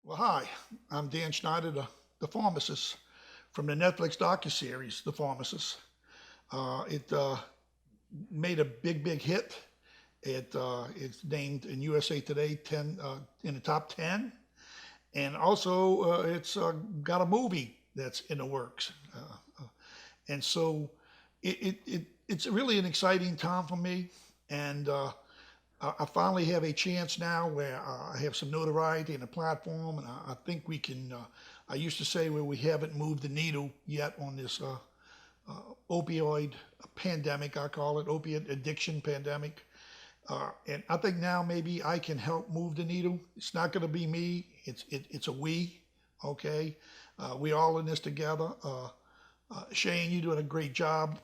Well, hi, I'm Dan Schneider, the pharmacist from the Netflix docuseries, The Pharmacist. It made a big hit. It's named in USA Today 10 in the top 10, and also it's got a movie that's in the works. And so it's really an exciting time for me, and I finally have a chance now where I have some notoriety and a platform, and I think we can. I used to say where we haven't moved the needle yet on this opioid pandemic, I call it opiate addiction pandemic. And I think now maybe I can help move the needle. It's not going to be me. It's a we. Okay, we all in this together. Shane, you're doing a great job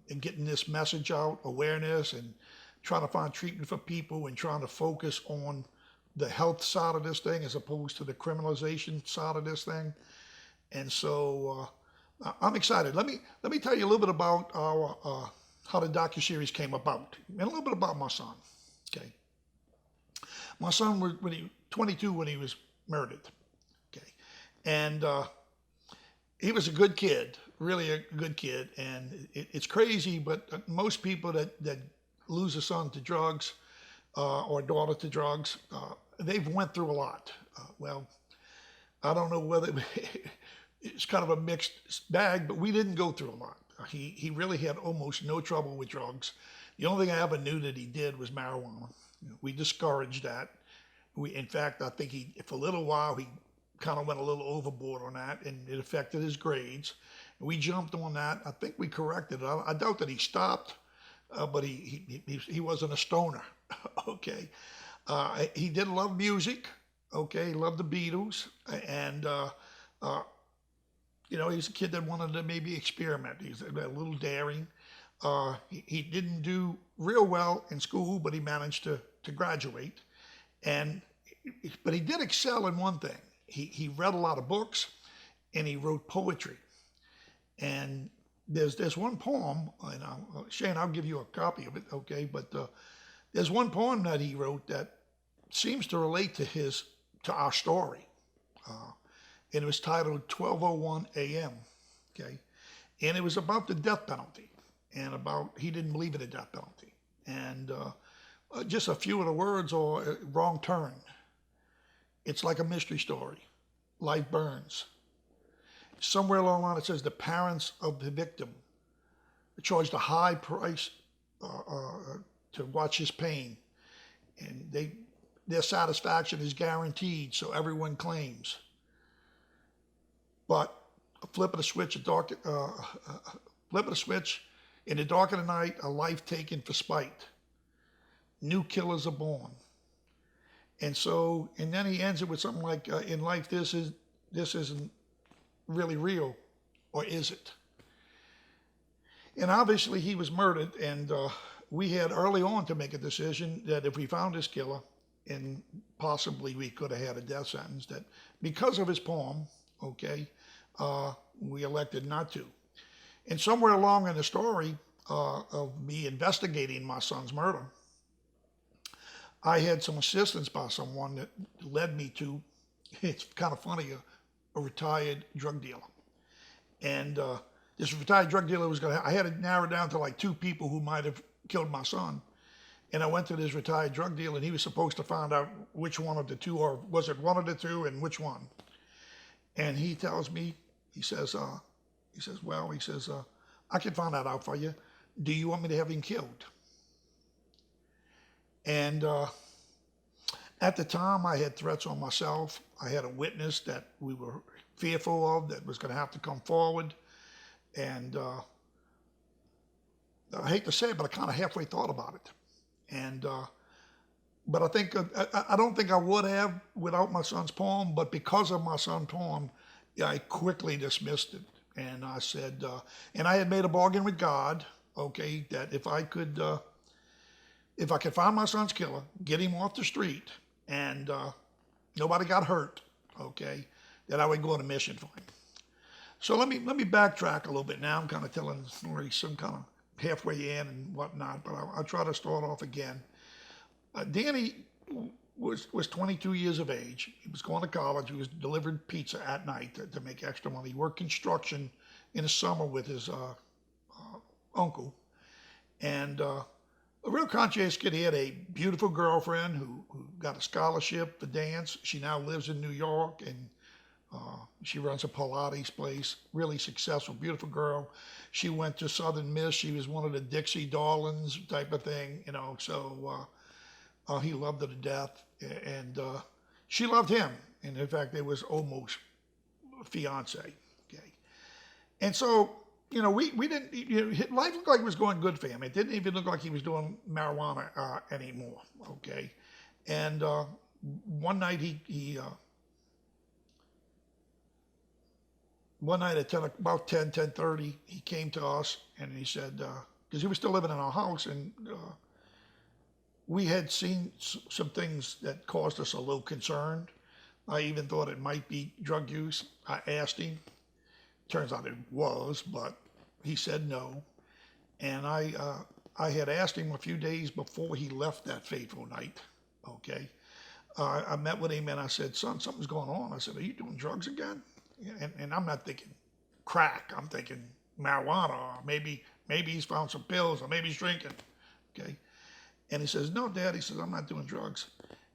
in getting this message out, awareness, and trying to find treatment for people and trying to focus on the health side of this thing as opposed to the criminalization side of this thing. And so I'm excited. Let me tell you a little bit about our how the docuseries came about and a little bit about my son. Okay, my son was when he was 22 when he was murdered. Okay, and he was a good kid, really a good kid. And it's crazy, but most people that lose a son to drugs or a daughter to drugs, they've went through a lot. Well, I don't know whether it's kind of a mixed bag, but we didn't go through a lot. He really had almost no trouble with drugs. The only thing I ever knew that he did was marijuana. We discouraged that. In fact, I think for a little while, he kind of went a little overboard on that, and it affected his grades. We jumped on that. I think we corrected it. I doubt that he stopped. But he wasn't a stoner. Okay, he did love music. Okay, he loved the Beatles, and he's a kid that wanted to maybe experiment. He's a little daring. He didn't do real well in school, but he managed to graduate. But he did excel in one thing. He read a lot of books, and he wrote poetry. And there's one poem, and Shane, I'll give you a copy of it, okay? But there's one poem that he wrote that seems to relate to our story, and it was titled 12:01 a.m. Okay, and it was about the death penalty, and about he didn't believe in the death penalty, and just a few of the words are wrong turn. It's like a mystery story. Life burns. Somewhere along the line it says the parents of the victim charged a high price to watch his pain, and their satisfaction is guaranteed, so everyone claims. But a flip of the switch, flip of the switch, in the dark of the night, a life taken for spite. New killers are born. And then he ends it with something like, in life, this isn't really real, or is it? And obviously he was murdered, and we had early on to make a decision that if we found this killer, and possibly we could have had a death sentence, that because of his poem, okay, we elected not to. And somewhere along in the story of me investigating my son's murder, I had some assistance by someone that led me to, it's kind of funny, a retired drug dealer. And this retired drug dealer I had to narrow down to like two people who might have killed my son. And I went to this retired drug dealer, and he was supposed to find out which one of the two, or was it one of the two, and which one. And he tells me, he says, I can find that out for you. Do you want me to have him killed? And at the time, I had threats on myself. I had a witness that we were fearful of that was going to have to come forward. And I hate to say it, but I kind of halfway thought about it. And but I don't think I would have without my son's poem. But because of my son's poem, I quickly dismissed it. And I said, and I had made a bargain with God, okay, that if I could find my son's killer, get him off the street, and nobody got hurt, okay, that I would go on a mission for him. So let me backtrack a little bit now. I'm kind of telling the story some kind of halfway in and whatnot, but I'll try to start off again. Danny was 22 years of age. He was going to college. He was delivering pizza at night to make extra money. He worked construction in the summer with his uncle. And a real conscientious kid. He had a beautiful girlfriend who got a scholarship for dance. She now lives in New York, and she runs a Pilates place. Really successful, beautiful girl. She went to Southern Miss. She was one of the Dixie Darlings type of thing, you know. So he loved her to death, and she loved him. And in fact, they was almost fiance. Okay, and so you know, we didn't. You know, life looked like it was going good for him. It didn't even look like he was doing marijuana anymore. Okay, and one night one night at about 10:30, he came to us and he said, because he was still living in our house, and we had seen some things that caused us a little concern. I even thought it might be drug use. I asked him. Turns out it was, but he said no. And I had asked him a few days before he left that fateful night. Okay, I met with him and I said, "Son, something's going on." I said, "Are you doing drugs again?" And I'm not thinking crack. I'm thinking marijuana, or maybe he's found some pills, or maybe he's drinking. Okay, and he says, "No, Dad." He says, "I'm not doing drugs."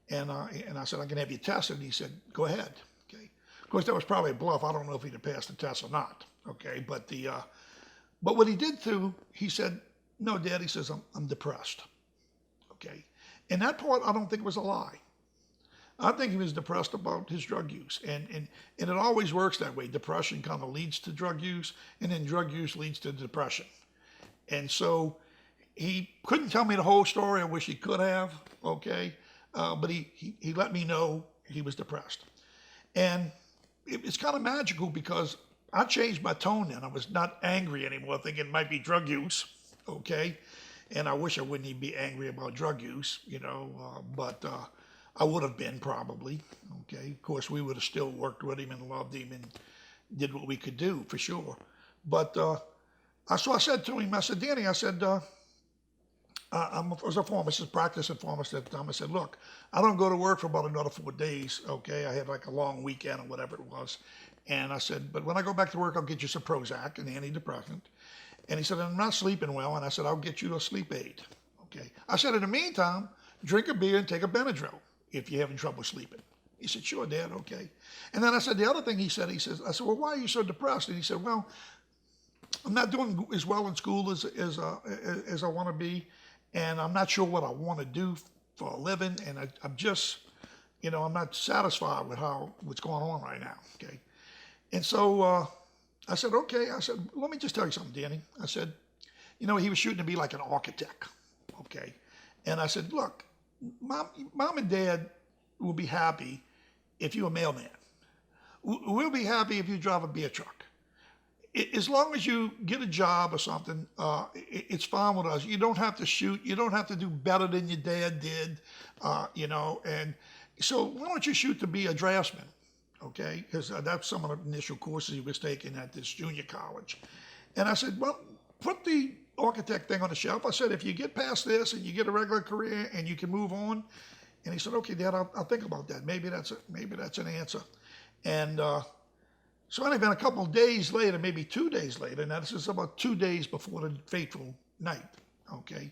And I said, "I can have you tested." And he said, "Go ahead." Okay. Of course, that was probably a bluff. I don't know if he'd have passed the test or not. Okay, but what he did he said, "No, Dad." He says, I'm depressed. Okay, and that part I don't think was a lie. I think he was depressed about his drug use, and it always works that way. Depression kind of leads to drug use, and then drug use leads to depression. And so he couldn't tell me the whole story. I wish he could have. Okay, but he let me know he was depressed, and it's kind of magical because I changed my tone then. I was not angry anymore, thinking it might be drug use. Okay, and I wish I wouldn't even be angry about drug use, you know, but I would have been probably. Okay, of course we would have still worked with him and loved him and did what we could do for sure. But so I said to him, I said, "Danny," I said, I was a pharmacist, practicing pharmacist at the time. I said, "Look, I don't go to work for about another 4 days. Okay, I had like a long weekend or whatever it was." And I said, "But when I go back to work, I'll get you some Prozac, an antidepressant." And he said, "I'm not sleeping well." And I said, "I'll get you a sleep aid." Okay. I said, "In the meantime, drink a beer and take a Benadryl if you're having trouble sleeping." He said, "Sure, Dad, okay." And then I said, the other thing he said, I said, "Well, why are you so depressed?" And he said, "Well, I'm not doing as well in school as I want to be, and I'm not sure what I want to do for a living, and I'm just, you know, I'm not satisfied with what's going on right now." Okay. And so I said, "Okay." I said, "Let me just tell you something, Danny." I said, "You know, he was shooting to be like an architect." Okay. And I said, "Look, mom and Dad will be happy if you're a mailman. We'll be happy if you drive a beer truck. As long as you get a job or something, it's fine with us. You don't have to shoot. You don't have to do better than your dad did, you know. And so why don't you shoot to be a draftsman?" Okay, because that's some of the initial courses he was taking at this junior college. And I said, "Well, put the architect thing on the shelf." I said, "If you get past this and you get a regular career and you can move on." And he said, "Okay, Dad, I'll think about that. Maybe that's an answer." And so anyway, a couple of days later, maybe 2 days later, now this is about 2 days before the fateful night, okay,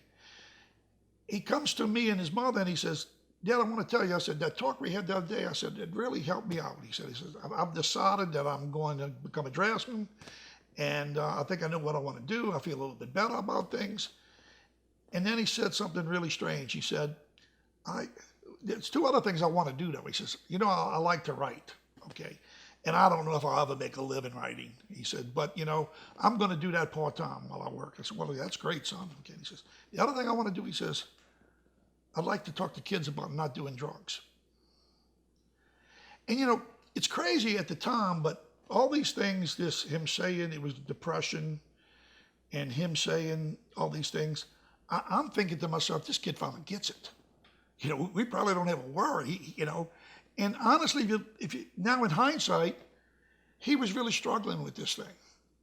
he comes to me and his mother and he says, "Dad, I want to tell you," I said, "that talk we had the other day," I said, "it really helped me out." He says, "I've decided that I'm going to become a draftsman, and I think I know what I want to do. I feel a little bit better about things." And then he said something really strange. He said, "There's 2 other things I want to do though." He says, "You know, I like to write, okay, and I don't know if I'll ever make a living writing." He said, "But you know, I'm going to do that part-time while I work." I said, "Well, that's great, son." Okay. He says, "The other thing I want to do," he says, "I'd like to talk to kids about not doing drugs." And you know, it's crazy at the time, but all these things, him saying it was depression and him saying all these things, I'm thinking to myself, this kid finally gets it. You know, we probably don't have a worry, you know. And honestly, if you now in hindsight, he was really struggling with this thing.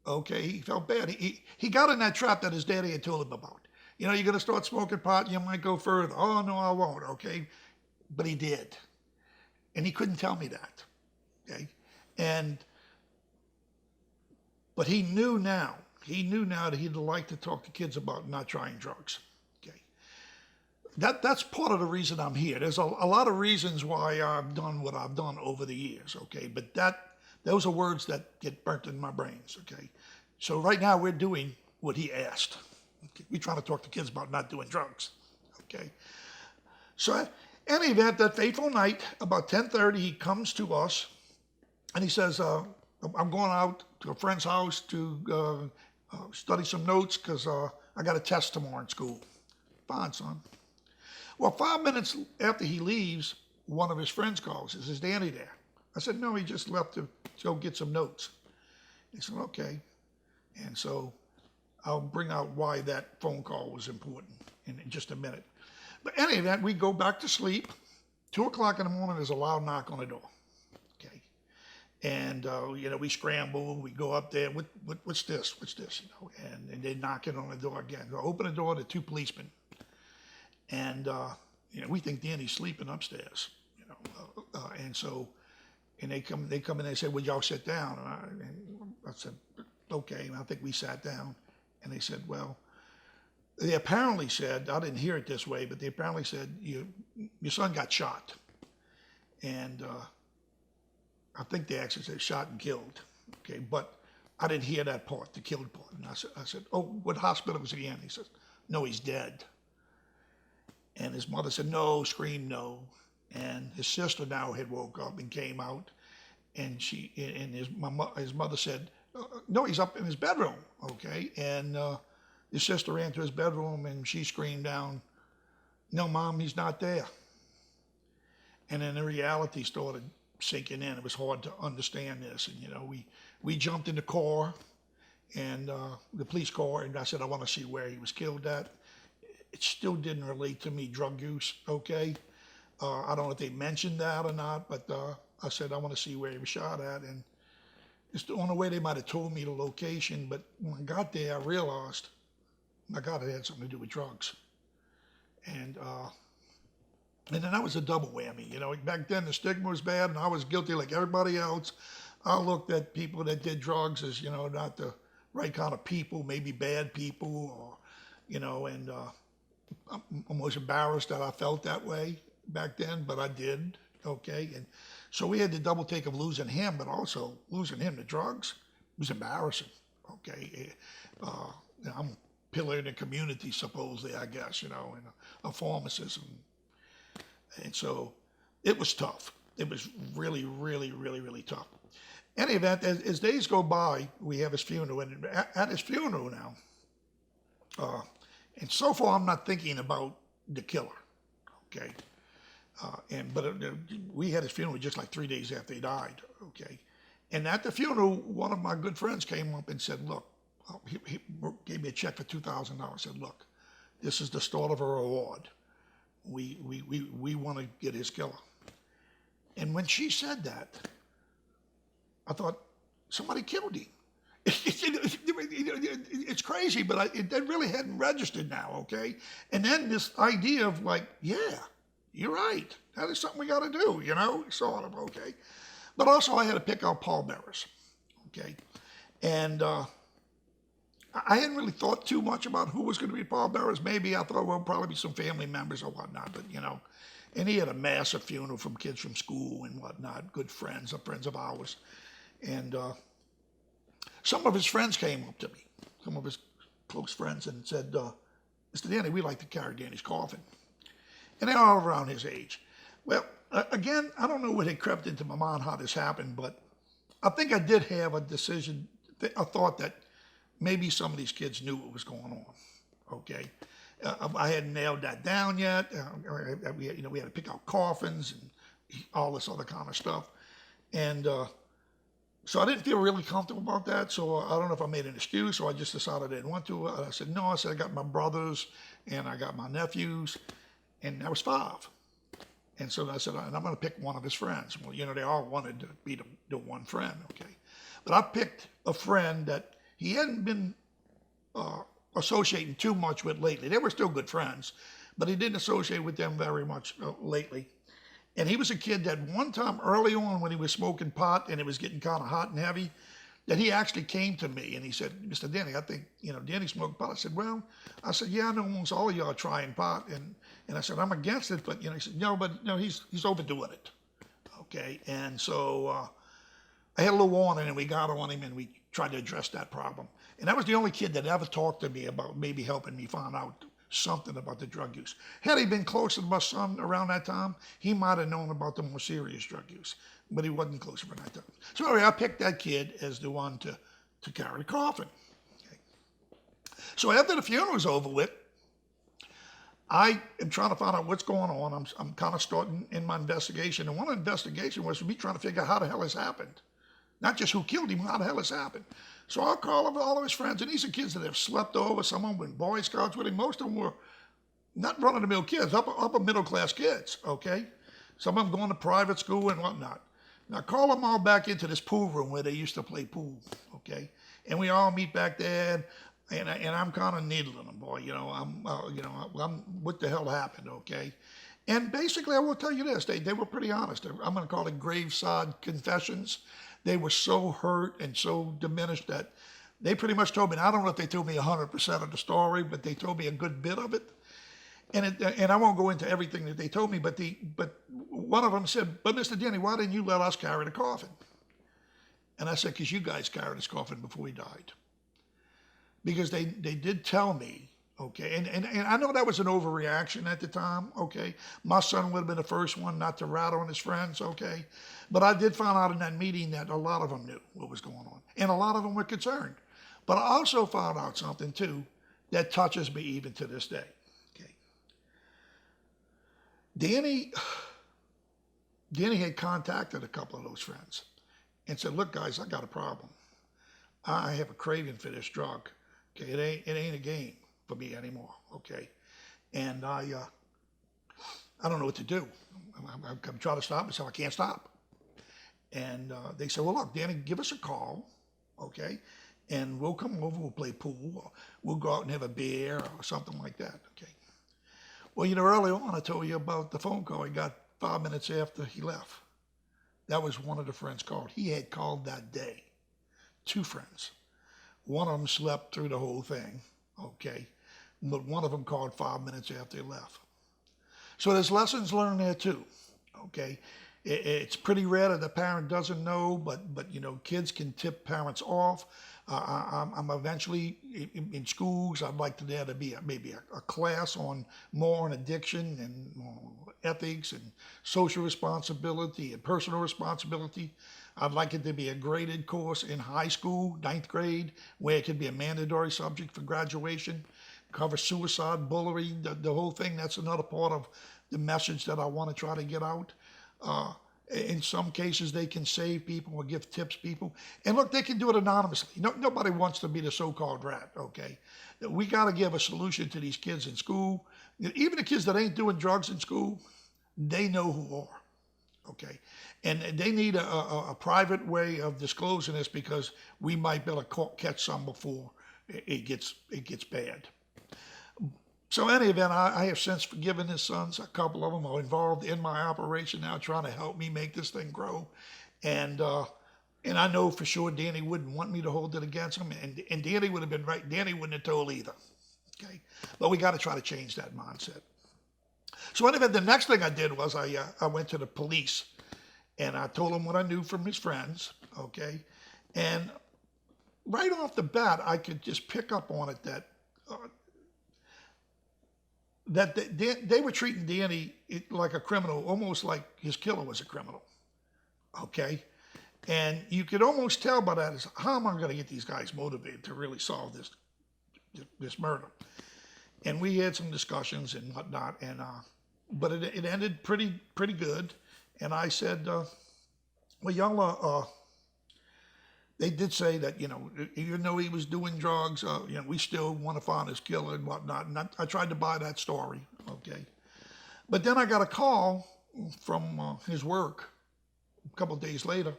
Okay, he felt bad. He got in that trap that his daddy had told him about. You know, you're going to start smoking pot, you might go further. "Oh, no, I won't." Okay. but he did. And he couldn't tell me that, okay? But he knew now that he'd like to talk to kids about not trying drugs, okay? That's part of the reason I'm here. There's a lot of reasons why I've done what I've done over the years, okay? But those are words that get burnt in my brains, okay? So right now we're doing what he asked. Okay? We're trying to talk to kids about not doing drugs, okay? So any event, that fateful night, about 10:30, he comes to us and he says, I'm going out to a friend's house to study some notes because I got a test tomorrow in school. Fine, son. Well, 5 minutes after he leaves, one of his friends calls. He says, "Is Danny there?" I said, "No, he just left to go get some notes." He said, "Okay." And so I'll bring out why that phone call was important in just a minute. But any event, we go back to sleep. 2 o'clock in the morning, there's a loud knock on the door. Okay. And, we scramble, we go up there, what's this? What's this? And they knock it on the door again. I open the door to 2 policemen. And, we think Danny's sleeping upstairs, and they come in and they say, "Would y'all sit down?" And I said, "Okay." And I think we sat down. And they said, well, they apparently said, I didn't hear it this way, but they apparently said, your son got shot. And I think they actually said shot and killed. Okay, but I didn't hear that part, the killed part. And I said, "Oh, what hospital was he in?" He says, "No, he's dead." And his mother said, "No," screamed no. And his sister now had woke up and came out, and his mother said, "No, he's up in his bedroom." Okay, and his sister ran to his bedroom and she screamed down, "No, Mom, he's not there." And then the reality started sinking in. It was hard to understand this, and we jumped in the car, and the police car, and I said, "I want to see where he was killed at." It still didn't relate to me, drug use. Okay, I don't know if they mentioned that or not, but I said, "I want to see where he was shot at," and it's the only way they might have told me the location. But when I got there, I realized, my God, it had something to do with drugs. And then that was a double whammy. Back then the stigma was bad, and I was guilty like everybody else. I looked at people that did drugs as, not the right kind of people, maybe bad people, or, and I'm almost embarrassed that I felt that way back then, but I did. Okay, and so we had the double take of losing him, but also losing him to drugs was embarrassing. Okay, I'm a pillar in the community, supposedly, I guess, and a pharmacist, and so it was tough. It was really, really, really, really tough. In any event, as days go by, we have his funeral, and at his funeral now, and so far I'm not thinking about the killer. Okay. But we had his funeral just like 3 days after he died, okay? And at the funeral, one of my good friends came up and said, "Look," he gave me a check for $2,000, said, "Look, this is the start of a reward. We want to get his killer." And when she said that, I thought, somebody killed him. It's crazy, but it really hadn't registered now, okay? And then this idea of like, yeah, you're right. That is something we got to do, sort of, okay? But also I had to pick out pallbearers, okay? And I hadn't really thought too much about who was going to be pallbearers. Maybe I thought, well, probably be some family members or whatnot, but, and he had a massive funeral from kids from school and whatnot, good friends of ours. And some of his friends came up to me, some of his close friends, and said, "Mr. Danny, we'd like to carry Danny's coffin." And they're all around his age. Well, again, I don't know what had crept into my mind, how this happened, but I think I did have a thought that maybe some of these kids knew what was going on, okay? I hadn't nailed that down yet. We had to pick out coffins and all this other kind of stuff. And so I didn't feel really comfortable about that, so I don't know if I made an excuse or I just decided I didn't want to. I said, no, I got my brothers and I got my nephews, and that was 5. And so I said, and I'm going to pick one of his friends. Well, they all wanted to be the one friend, okay? But I picked a friend that he hadn't been associating too much with lately. They were still good friends, but he didn't associate with them very much lately. And he was a kid that one time early on when he was smoking pot and it was getting kind of hot and heavy, that he actually came to me and he said, Mr. Danny, I think, Danny smoked pot. I said, well, yeah, I know almost all of y'all are trying pot. And I said, I'm against it, but, he said, no, but, he's overdoing it. Okay. And so I had a little warning and we got on him and we tried to address that problem. And that was the only kid that ever talked to me about maybe helping me find out something about the drug use. Had he been closer to my son around that time, he might have known about the more serious drug use, but he wasn't closer for that time. So anyway, I picked that kid as the one to carry the coffin. Okay. So after the funeral was over with, I am trying to find out what's going on. I'm kind of starting in my investigation. And one of the investigation was me trying to figure out how the hell this happened. Not just who killed him, how the hell this happened. So I'll call up all of his friends, and these are kids that have slept over. Some of them were in Boy Scouts with him. Most of them were not run-of-the-mill kids, upper middle-class kids, okay? Some of them going to private school and whatnot. Now call them all back into this pool room where they used to play pool, okay? And we all meet back there, and I'm kind of needling them, boy. I'm what the hell happened, okay? And basically, I will tell you this: they were pretty honest. I'm going to call it Graveside confessions. They were so hurt and so diminished that they pretty much told me, and I don't know if they told me 100% of the story, but they told me a good bit of it. And I won't go into everything that they told me, but one of them said, but Mr. Denny, why didn't you let us carry the coffin? And I said, because you guys carried his coffin before he died. Because they did tell me, okay, and I know that was an overreaction at the time, okay. My son would have been the first one not to rat on his friends, okay. But I did find out in that meeting that a lot of them knew what was going on. And a lot of them were concerned. But I also found out something, too, that touches me even to this day, okay. Danny had contacted a couple of those friends and said, look, guys, I got a problem. I have a craving for this drug. Okay, it ain't a game for me anymore. Okay, and I don't know what to do. I'm trying to stop myself. I can't stop. And they said, well, look, Danny, give us a call, okay, and we'll come over. We'll play pool. Or we'll go out and have a beer or something like that. Okay. Well, early on I told you about the phone call he got 5 minutes after he left. That was one of the friends called. He had called that day. 2 friends. One of them slept through the whole thing, okay? But one of them called 5 minutes after he left. So there's lessons learned there too, okay? It's pretty rare that the parent doesn't know, but kids can tip parents off. I'm eventually in schools. I'd like there to be maybe a class more on addiction and ethics and social responsibility and personal responsibility. I'd like it to be a graded course in high school, 9th grade, where it could be a mandatory subject for graduation, cover suicide, bullying, the whole thing. That's another part of the message that I want to try to get out. In some cases, they can save people or give tips people. And look, they can do it anonymously. Nobody wants to be the so-called rat, okay? We got to give a solution to these kids in school. Even the kids that ain't doing drugs in school, they know who are, okay? And they need a private way of disclosing this because we might be able to catch some before it gets bad. So in any event, I have since forgiven his sons. A couple of them are involved in my operation now, trying to help me make this thing grow. And I know for sure Danny wouldn't want me to hold it against him, and Danny would have been right. Danny wouldn't have told either. Okay, but we got to try to change that mindset. So anyway, the next thing I did was I went to the police, and I told them what I knew from his friends. Okay, and right off the bat, I could just pick up on it that they were treating Danny like a criminal, almost like his killer was a criminal, okay? And you could almost tell by that is, how am I going to get these guys motivated to really solve this murder? And we had some discussions and whatnot, and but it ended pretty good. And I said, well, y'all, they did say that, even though he was doing drugs, we still want to find his killer and whatnot. And I tried to buy that story, okay? But then I got a call from his work a couple of days later,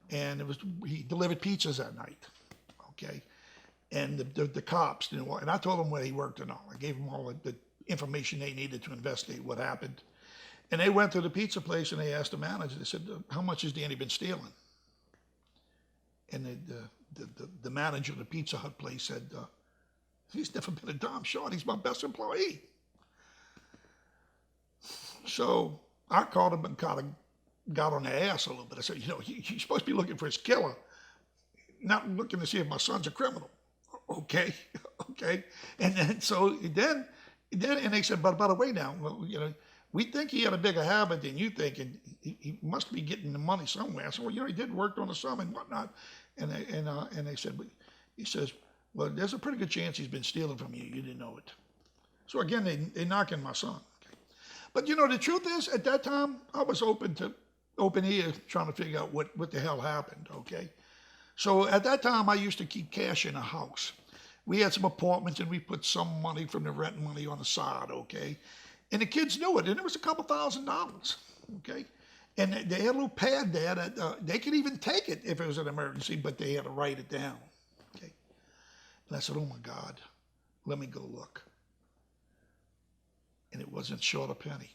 and he delivered pizzas that night, okay? And the cops, and I told them where he worked and all. I gave them all the information they needed to investigate what happened. And they went to the pizza place and they asked the manager, they said, how much has Danny been stealing? And the manager of the Pizza Hut place said, he's never been a dime short. He's my best employee. So I called him and kind of got on the ass a little bit. I said, you're supposed to be looking for his killer, not looking to see if my son's a criminal. Okay, okay. And then and they said, but by the way now, well, we think he had a bigger habit than you think, and he must be getting the money somewhere. So, he did work on the sum and whatnot. And they said, he says, well, there's a pretty good chance he's been stealing from you. You didn't know it. So again, they knocking my son. Okay. But the truth is, at that time, I was open ear trying to figure out what the hell happened. Okay. So at that time, I used to keep cash in a house. We had some apartments, and we put some money from the rent money on the side. Okay. And the kids knew it, and it was a couple $1,000s. Okay. And they had a little pad there that they could even take it if it was an emergency, but they had to write it down. Okay. And I said, oh my God, let me go look. And it wasn't short a penny.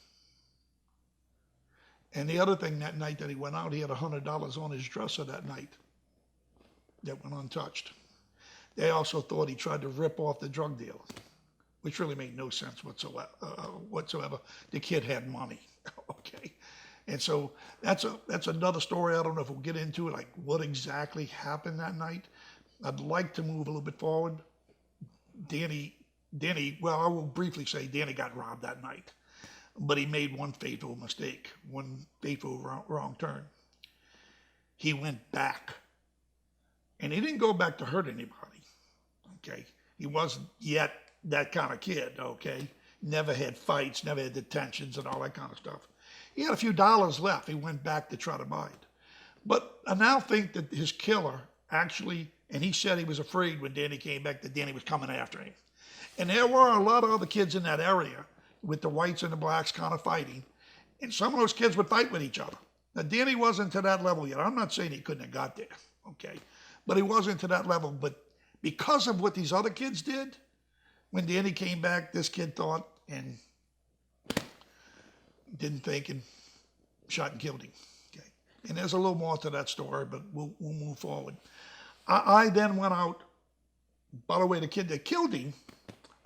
And the other thing, that night that he went out, he had $100 on his dresser that night that went untouched. They also thought he tried to rip off the drug dealer, which really made no sense whatsoever. The kid had money. Okay. And so that's another story. I don't know if we'll get into it, like what exactly happened that night. I'd like to move a little bit forward. Danny, well, I will briefly say Danny got robbed that night, but he made one fateful mistake, one fateful wrong turn. He went back, and he didn't go back to hurt anybody. Okay, he wasn't yet that kind of kid. Okay, never had fights, never had detentions and all that kind of stuff. He had a few dollars left. He went back to try to buy it. But I now think that his killer actually, and he said he was afraid when Danny came back that Danny was coming after him. And there were a lot of other kids in that area with the whites and the blacks kind of fighting. And some of those kids would fight with each other. Now, Danny wasn't to that level yet. I'm not saying he couldn't have got there, okay? But he wasn't to that level. But because of what these other kids did, when Danny came back, this kid thought and didn't think and shot and killed him. Okay, and there's a little more to that story, but we'll move forward. I then went out. By the way, the kid that killed him,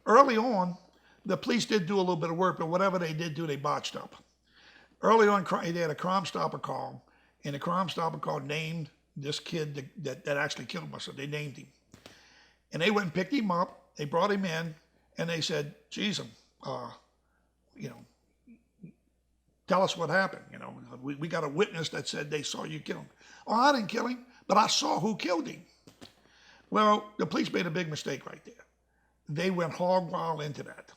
early on, the police did do a little bit of work, but whatever they did do, they botched up. Early on, they had a Crime Stopper call, and the Crime Stopper call named this kid that actually killed myself. They named him, and they went and picked him up. They brought him in, and they said, "Geez, tell us what happened. We got a witness that said they saw you kill him." "Oh, I didn't kill him, but I saw who killed him." Well, the police made a big mistake right there. They went hog wild into that.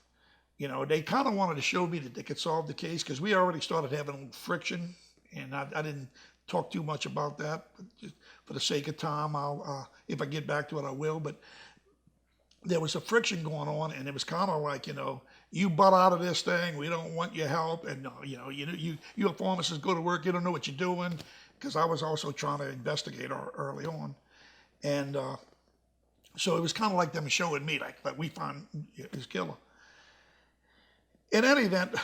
They kind of wanted to show me that they could solve the case because we already started having a little friction, and I didn't talk too much about that. But just for the sake of time, I'll if I get back to it, I will. But there was a friction going on, and it was kind of like, you butt out of this thing. We don't want your help, and you a pharmacist, go to work. You don't know what you're doing, because I was also trying to investigate early on, and so it was kind of like them showing me like we found his killer. In any event,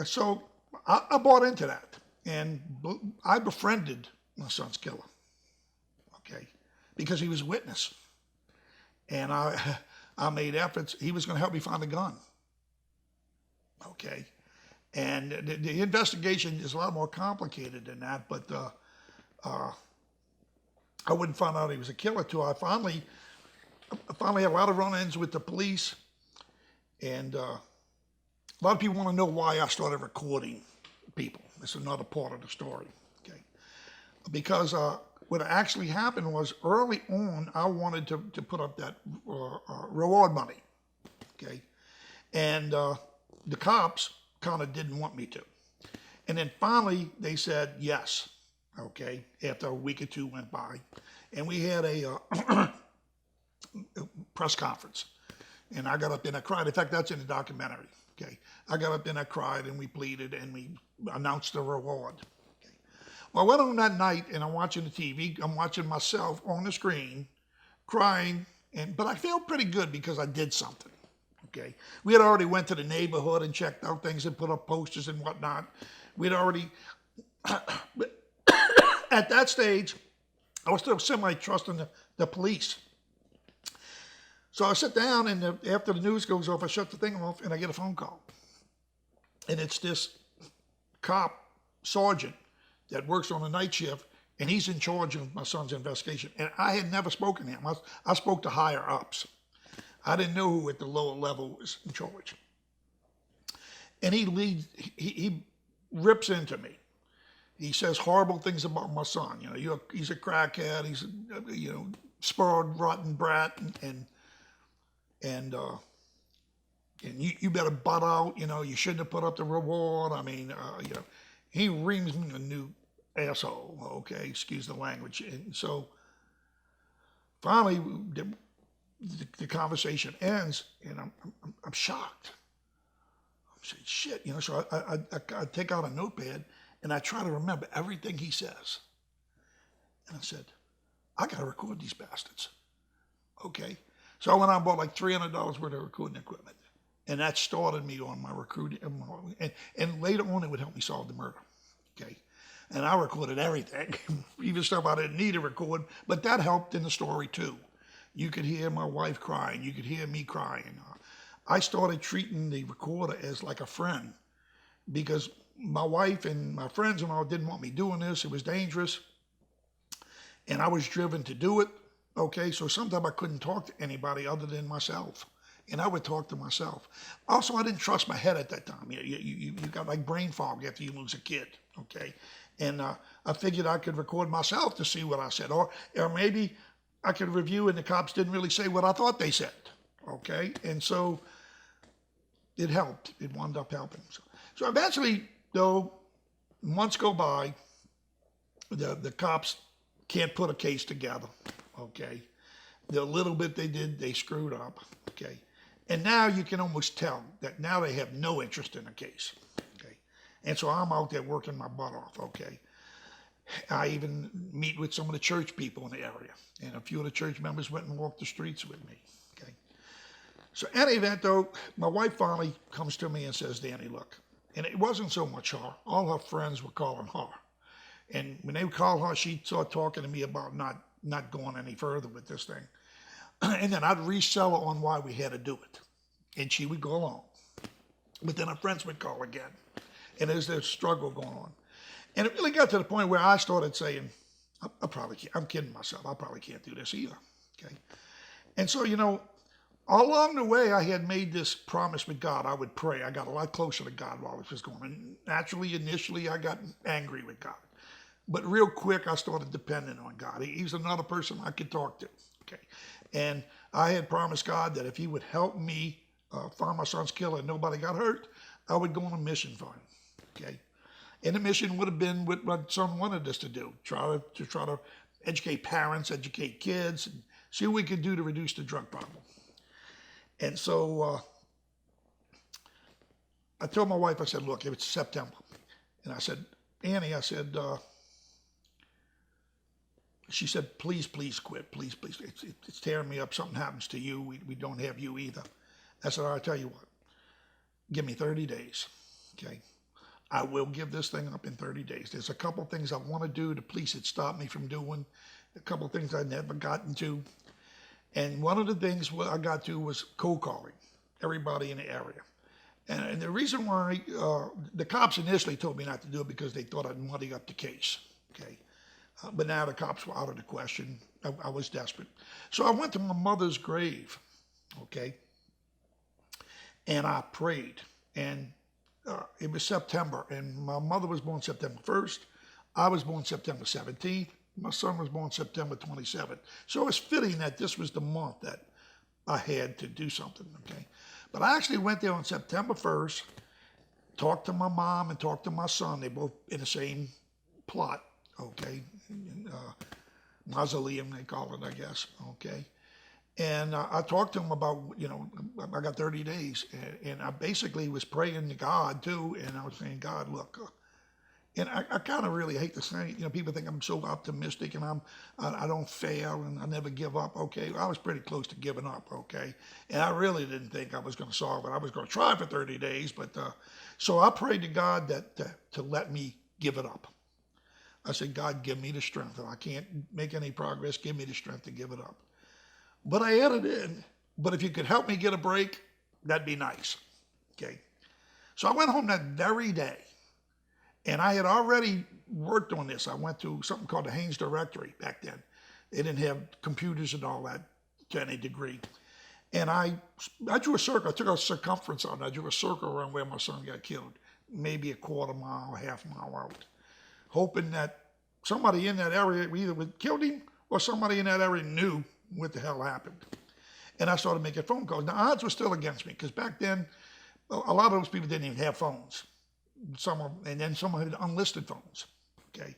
so I bought into that, and I befriended my son's killer, okay, because he was a witness, and I made efforts. He was going to help me find the gun. Okay. And the investigation is a lot more complicated than that, but I wouldn't find out he was a killer till I finally had a lot of run-ins with the police, and a lot of people want to know why I started recording people. It's another part of the story, okay? Because what actually happened was early on, I wanted to put up that reward money, okay? And the cops kind of didn't want me to. And then finally, they said yes, okay, after a week or two went by. And we had a press conference. And I got up there and I cried. In fact, that's in the documentary, okay? I got up there and I cried, and we pleaded, and we announced the reward. Well, I went on that night, and I'm watching the TV. I'm watching myself on the screen, crying, but I feel pretty good because I did something, okay? We had already went to the neighborhood and checked out things and put up posters and whatnot, We'd already, at that stage, I was still semi-trusting the police. So I sit down, and after the news goes off, I shut the thing off, and I get a phone call. And it's this cop, sergeant, that works on a night shift, and he's in charge of my son's investigation. And I had never spoken to him. I spoke to higher ups. I didn't know who at the lower level was in charge. And he rips into me. He says horrible things about my son. He's a crackhead. He's a, spoiled, rotten brat, and you better butt out. You shouldn't have put up the reward. I mean, he reams me a new asshole. Okay, excuse the language. And so finally, the conversation ends, and I'm shocked. I'm saying, shit. So I take out a notepad, and I try to remember everything he says. And I said, I got to record these bastards. Okay. So I went out and bought like $300 worth of recording equipment. And that started me on my recruiting. And later on, it would help me solve the murder. Okay. And I recorded everything, even stuff I didn't need to record. But that helped in the story, too. You could hear my wife crying. You could hear me crying. I started treating the recorder as like a friend, because my wife and my friends and all didn't want me doing this. It was dangerous. And I was driven to do it. Okay, so sometimes I couldn't talk to anybody other than myself. And I would talk to myself. Also, I didn't trust my head at that time. You got like brain fog after you lose a kid. Okay, and I figured I could record myself to see what I said. Or maybe I could review and the cops didn't really say what I thought they said. Okay, and so it helped. It wound up helping. So eventually, though, months go by, the cops can't put a case together, okay? The little bit they did, they screwed up, okay? And now you can almost tell that now they have no interest in the case, okay? And so I'm out there working my butt off, okay? I even meet with some of the church people in the area, and a few of the church members went and walked the streets with me, okay? So in any event, though, my wife finally comes to me and says, Danny, look, and it wasn't so much her. All her friends were calling her. And when they would call her, she'd start talking to me about not going any further with this thing. And then I'd resell her on why we had to do it. And she would go along. But then her friends would call again. And there's this struggle going on. And it really got to the point where I started saying, I'm kidding myself. I probably can't do this either. Okay. And so, along the way, I had made this promise with God. I would pray. I got a lot closer to God while this was going on. And naturally, initially, I got angry with God. But real quick, I started depending on God. He's another person I could talk to. Okay. And I had promised God that if he would help me find my son's killer and nobody got hurt, I would go on a mission for him. Okay. And the mission would have been what my son wanted us to do, try to educate parents, educate kids, and see what we could do to reduce the drug problem. And so I told my wife, I said, look, it's September. And I said, Annie, she said, please quit. Please. It's tearing me up. Something happens to you. We don't have you either. I said, all right, tell you what. Give me 30 days, okay? I will give this thing up in 30 days. There's a couple things I want to do. The police had stopped me from doing. A couple things I'd never gotten to. And one of the things I got to was cold calling everybody in the area. And the reason why the cops initially told me not to do it because they thought I'd muddy up the case, okay? But now the cops were out of the question. I was desperate. So I went to my mother's grave, okay? And I prayed. And it was September. And my mother was born September 1st. I was born September 17th. My son was born September 27th. So it was fitting that this was the month that I had to do something, okay? But I actually went there on September 1st, talked to my mom and talked to my son. They both in the same plot, okay? Mausoleum, they call it, I guess, okay? And I talked to him about, I got 30 days. And I basically was praying to God, too. And I was saying, God, look, And I kind of really hate to say, people think I'm so optimistic and I don't fail and I never give up. Okay, I was pretty close to giving up. Okay, and I really didn't think I was going to solve it. I was going to try for 30 days, but so I prayed to God that to let me give it up. I said, God, give me the strength. If I can't make any progress, give me the strength to give it up. But I added in, but if you could help me get a break, that'd be nice. Okay, so I went home that very day. And I had already worked on this. I went to something called the Haynes Directory back then. They didn't have computers and all that to any degree. And I drew a circle. I took a circumference out and I drew a circle around where my son got killed, maybe a quarter mile, half mile out, hoping that somebody in that area either would kill him or somebody in that area knew what the hell happened. And I started making phone calls. Now, odds were still against me because back then, a lot of those people didn't even have phones. And then some had unlisted phones, okay?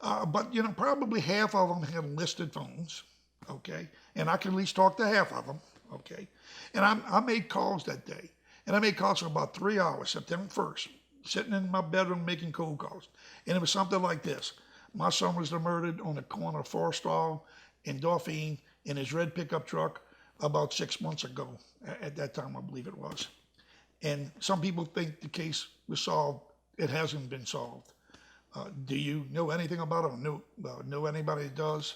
But, probably half of them had listed phones, okay? And I could at least talk to half of them, okay? And I made calls that day. And I made calls for about 3 hours, September 1st, sitting in my bedroom making cold calls. And it was something like this. My son was murdered on the corner of Forstall and Dauphine in his red pickup truck about 6 months ago. At that time, I believe it was. And some people think the case was solved. It hasn't been solved. Do you know anything about it or know anybody that does?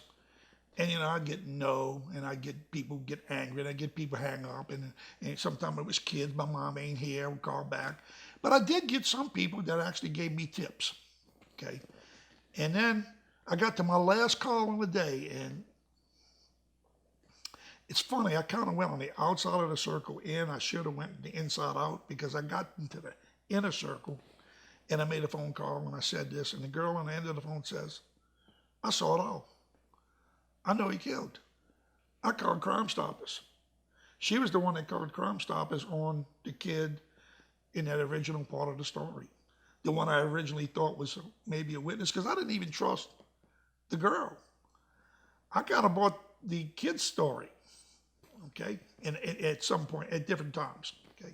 And, I'd get no, and I'd get people get angry, and I'd get people hang up, and sometimes it was kids, my mom ain't here, would call back. But I did get some people that actually gave me tips, okay? And then I got to my last call of the day, and it's funny, I kind of went on the outside of the circle in. I should have went the inside out because I got into the inner circle and I made a phone call and I said this, and the girl on the end of the phone says, I saw it all. I know he killed. I called Crime Stoppers. She was the one that called Crime Stoppers on the kid in that original part of the story. The one I originally thought was maybe a witness because I didn't even trust the girl. I kind of bought the kid's story. Okay, and at some point, at different times, okay?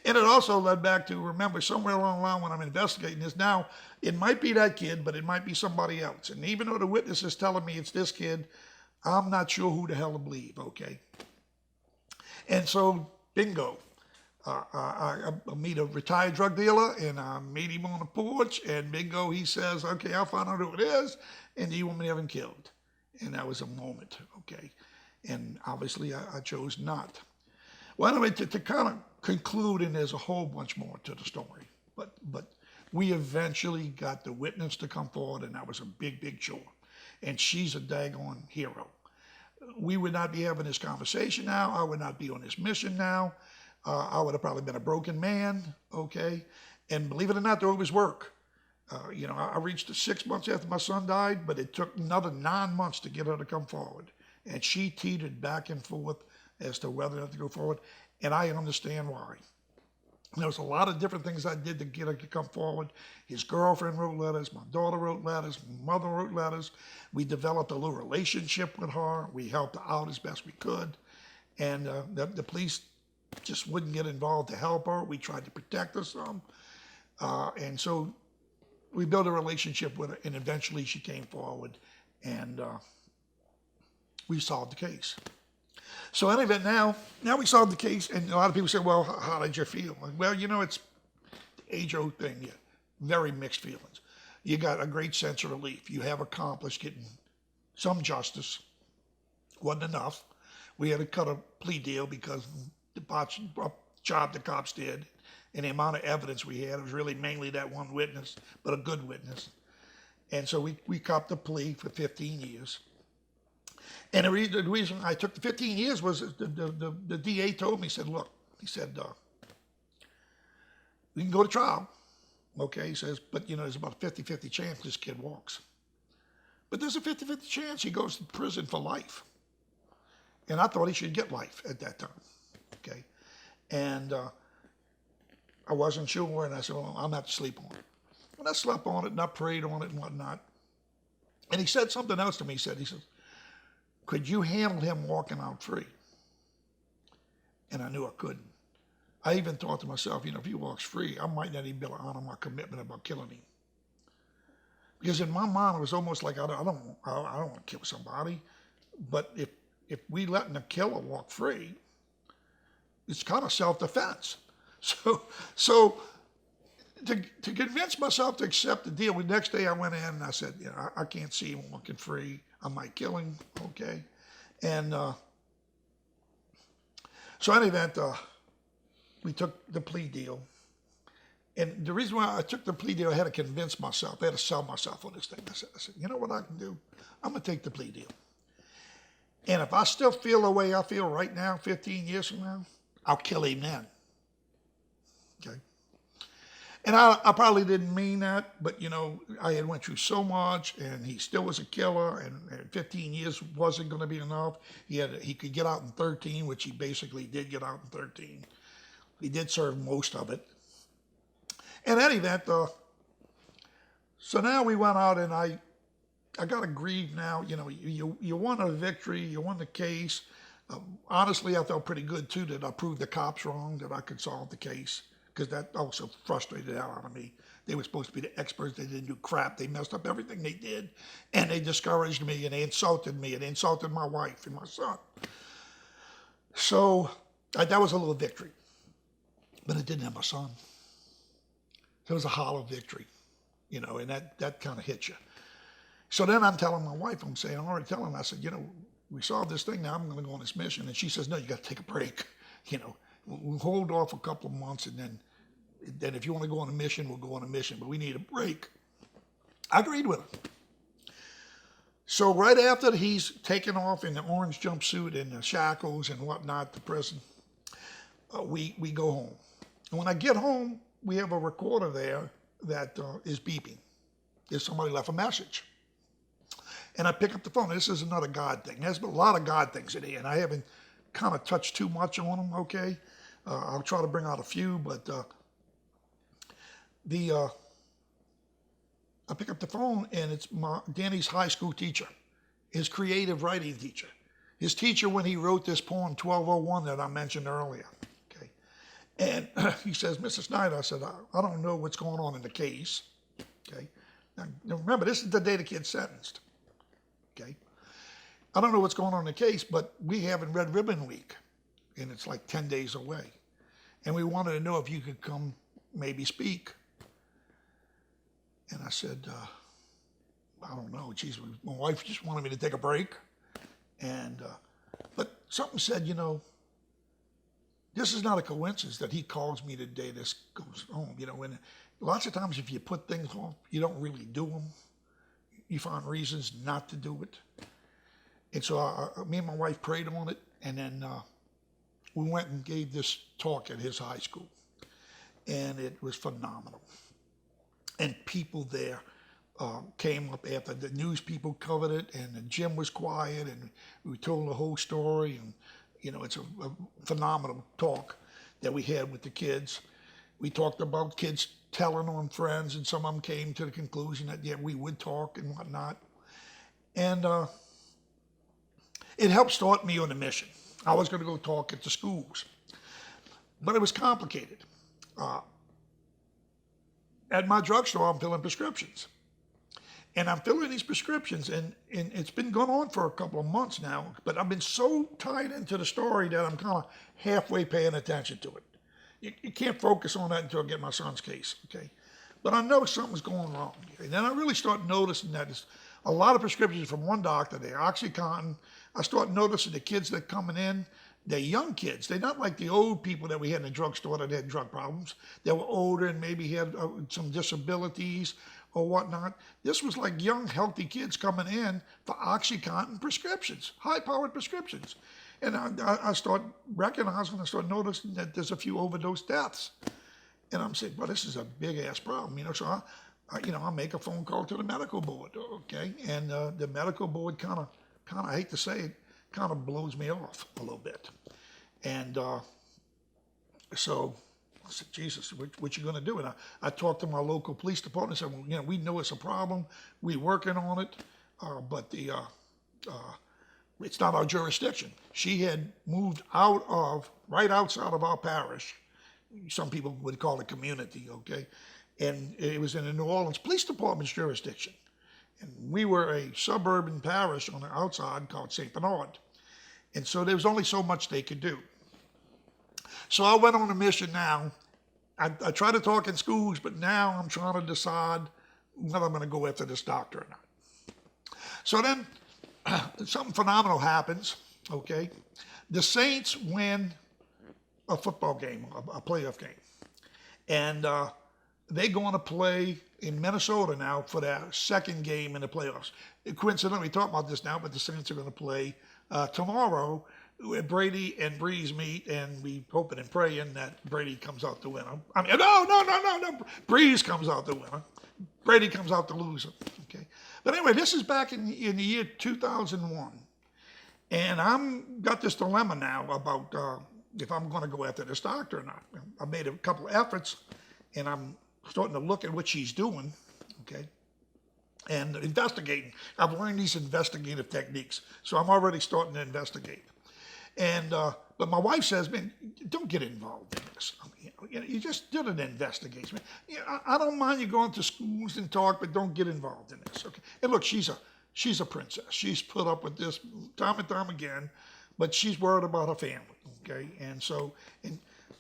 And it also led back to, remember, somewhere along the line when I'm investigating this now, it might be that kid, but it might be somebody else. And even though the witness is telling me it's this kid, I'm not sure who the hell to believe, okay? And so, bingo. I meet a retired drug dealer, and I meet him on the porch, and bingo, he says, okay, I'll find out who it is, and do you want me to have him killed? And that was a moment, okay? And obviously, I chose not. Well, anyway, to kind of conclude, and there's a whole bunch more to the story, but we eventually got the witness to come forward, and that was a big, big chore. And she's a daggone hero. We would not be having this conversation now. I would not be on this mission now. I would have probably been a broken man, okay? And believe it or not, there was work. I reached 6 months after my son died, but it took another 9 months to get her to come forward. And she teetered back and forth as to whether or not to go forward. And I understand why. There was a lot of different things I did to get her to come forward. His girlfriend wrote letters. My daughter wrote letters. My mother wrote letters. We developed a little relationship with her. We helped her out as best we could. And the police just wouldn't get involved to help her. We tried to protect her some. And so we built a relationship with her. And eventually she came forward. And we solved the case. So anyway, now we solved the case, and a lot of people say, well, how did you feel? Well, it's the age-old thing. Yeah, very mixed feelings. You got a great sense of relief. You have accomplished getting some justice. Wasn't enough. We had to cut a plea deal because the job the cops did and the amount of evidence we had. It was really mainly that one witness, but a good witness. And so we copped a plea for 15 years. And the reason I took the 15 years was the DA told me, he said, look, we can go to trial. Okay, he says, but there's about a 50-50 chance this kid walks. But there's a 50-50 chance he goes to prison for life. And I thought he should get life at that time. Okay. And I wasn't sure, and I said, well, I'm not to sleep on it. And I slept on it, and I prayed on it and whatnot. And he said something else to me. He said, could you handle him walking out free? And I knew I couldn't. I even thought to myself, if he walks free, I might not even be able to honor my commitment about killing him. Because in my mind, it was almost like, I don't want to kill somebody. But if we letting the killer walk free, it's kind of self-defense. So to convince myself to accept the deal, the next day I went in and I said, I can't see him walking free. I might kill him, okay? And so in any event, we took the plea deal. And the reason why I took the plea deal, I had to convince myself. I had to sell myself on this thing. I said, you know what I can do? I'm going to take the plea deal. And if I still feel the way I feel right now, 15 years from now, I'll kill him then. Okay? And I probably didn't mean that, but, I had went through so much, and he still was a killer, and 15 years wasn't going to be enough. He could get out in 13, which he basically did get out in 13. He did serve most of it. In any event, so now we went out, and I got to grieve now. You won a victory, you won the case. Honestly, I felt pretty good too that I proved the cops wrong, that I could solve the case, because that also frustrated the hell out of me. They were supposed to be the experts. They didn't do crap. They messed up everything they did, and they discouraged me, and they insulted me, and they insulted my wife and my son. So that was a little victory, but it didn't have my son. So it was a hollow victory, and that kind of hit you. So then I'm telling my wife, I'm already telling her, I said, we solved this thing, now I'm going to go on this mission. And she says, no, you got to take a break. We'll hold off a couple of months, and then if you want to go on a mission, we'll go on a mission, but we need a break. I agreed with her. So right after he's taken off in the orange jumpsuit and the shackles and whatnot to prison, we go home. And when I get home, we have a recorder there that is beeping. If somebody left a message. And I pick up the phone. This is another God thing. There's been a lot of God things in here, and I haven't kind of touched too much on them, okay? I'll try to bring out a few, but I pick up the phone, and it's Danny's high school teacher, his creative writing teacher. His teacher when he wrote this poem, 1201, that I mentioned earlier, okay? And he says, Mr. Schneider, I said, I don't know what's going on in the case, okay? Now remember, this is the day the kid's sentenced. Okay, I don't know what's going on in the case, but we having Red Ribbon Week, and it's like 10 days away. And we wanted to know if you could come maybe speak. And I said, I don't know. Geez, my wife just wanted me to take a break. And but something said, this is not a coincidence that he calls me the day this goes home. And lots of times if you put things off, you don't really do them. You find reasons not to do it. And so me and my wife prayed on it, and then we went and gave this talk at his high school. And it was phenomenal. And people there came up after. The news people covered it, and the gym was quiet, and we told the whole story. And, it's a phenomenal talk that we had with the kids. We talked about kids telling on friends, and some of them came to the conclusion that, yeah, we would talk and whatnot. And it helped start me on the mission. I was going to go talk at the schools, but it was complicated. At my drugstore, I'm filling prescriptions. And I'm filling these prescriptions, and it's been going on for a couple of months now, but I've been so tied into the story that I'm kind of halfway paying attention to it. You can't focus on that until I get my son's case, okay? But I know something's going wrong. And then I really start noticing that it's a lot of prescriptions from one doctor there, OxyContin. I start noticing the kids that are coming in, they're young kids. They're not like the old people that we had in the drugstore that had drug problems. They were older and maybe had some disabilities or whatnot. This was like young, healthy kids coming in for OxyContin prescriptions, high-powered prescriptions. And I start recognizing, I start noticing that there's a few overdose deaths. And I'm saying, well, this is a big-ass problem, So I make a phone call to the medical board, okay? And the medical board kind of, I hate to say it, kind of blows me off a little bit. And so I said, Jesus, what you going to do? And I talked to my local police department and said, well, we know it's a problem. We're working on it, but it's not our jurisdiction. She had moved right outside of our parish. Some people would call it community, okay? And it was in the New Orleans Police Department's jurisdiction. And we were a suburban parish on the outside called St. Bernard. And so there was only so much they could do. So I went on a mission now. I try to talk in schools, but now I'm trying to decide whether I'm going to go after this doctor or not. So then something phenomenal happens, okay? The Saints win a football game, a playoff game. And they're going to play in Minnesota now for their second game in the playoffs. Coincidentally, we talk about this now, but the Saints are going to play tomorrow. Brady and Breeze meet, and we hoping and praying that Brady comes out the winner. I mean, no. Breeze comes out the winner. Brady comes out the loser. Okay. But anyway, this is back in the year 2001. And I'm got this dilemma now about if I'm going to go after this doctor or not. I made a couple of efforts, and I'm starting to look at what she's doing, okay, and investigating. I've learned these investigative techniques, so I'm already starting to investigate. And but my wife says, man, don't get involved in this. You just did an investigation. I don't mind you going to schools and talk, but don't get involved in this, okay? And look, she's a princess. She's put up with this time and time again, but she's worried about her family, okay? And so,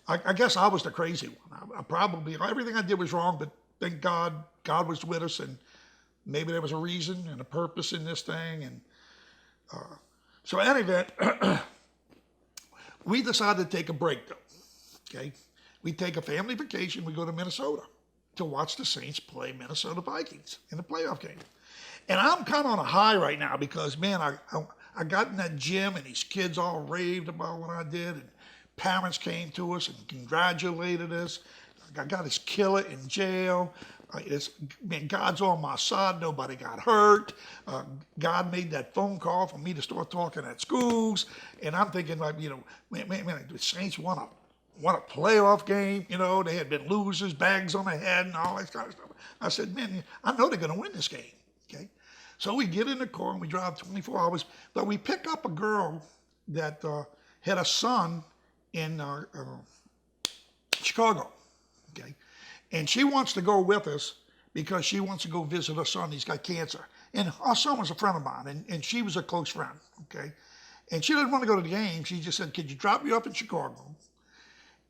I guess I was the crazy one. I probably, everything I did was wrong, but thank God, God was with us, and maybe there was a reason and a purpose in this thing. And so in any event, we decided to take a break, though, okay? We take a family vacation. We go to Minnesota to watch the Saints play Minnesota Vikings in the playoff game. And I'm kind of on a high right now because, man, I got in that gym and these kids all raved about what I did, and parents came to us and congratulated us. I got this killer in jail. Man, God's on my side. Nobody got hurt. God made that phone call for me to start talking at schools. And I'm thinking, like, man, the Saints won a playoff game. They had been losers, bags on the head, and all that kind of stuff. I said, man, I know they're going to win this game. Okay, so we get in the car and we drive 24 hours. But we pick up a girl that had a son in Chicago. Okay. And she wants to go with us because she wants to go visit her son. He's got cancer. And our son was a friend of mine, and she was a close friend, okay? And she didn't want to go to the game. She just said, could you drop me off in Chicago?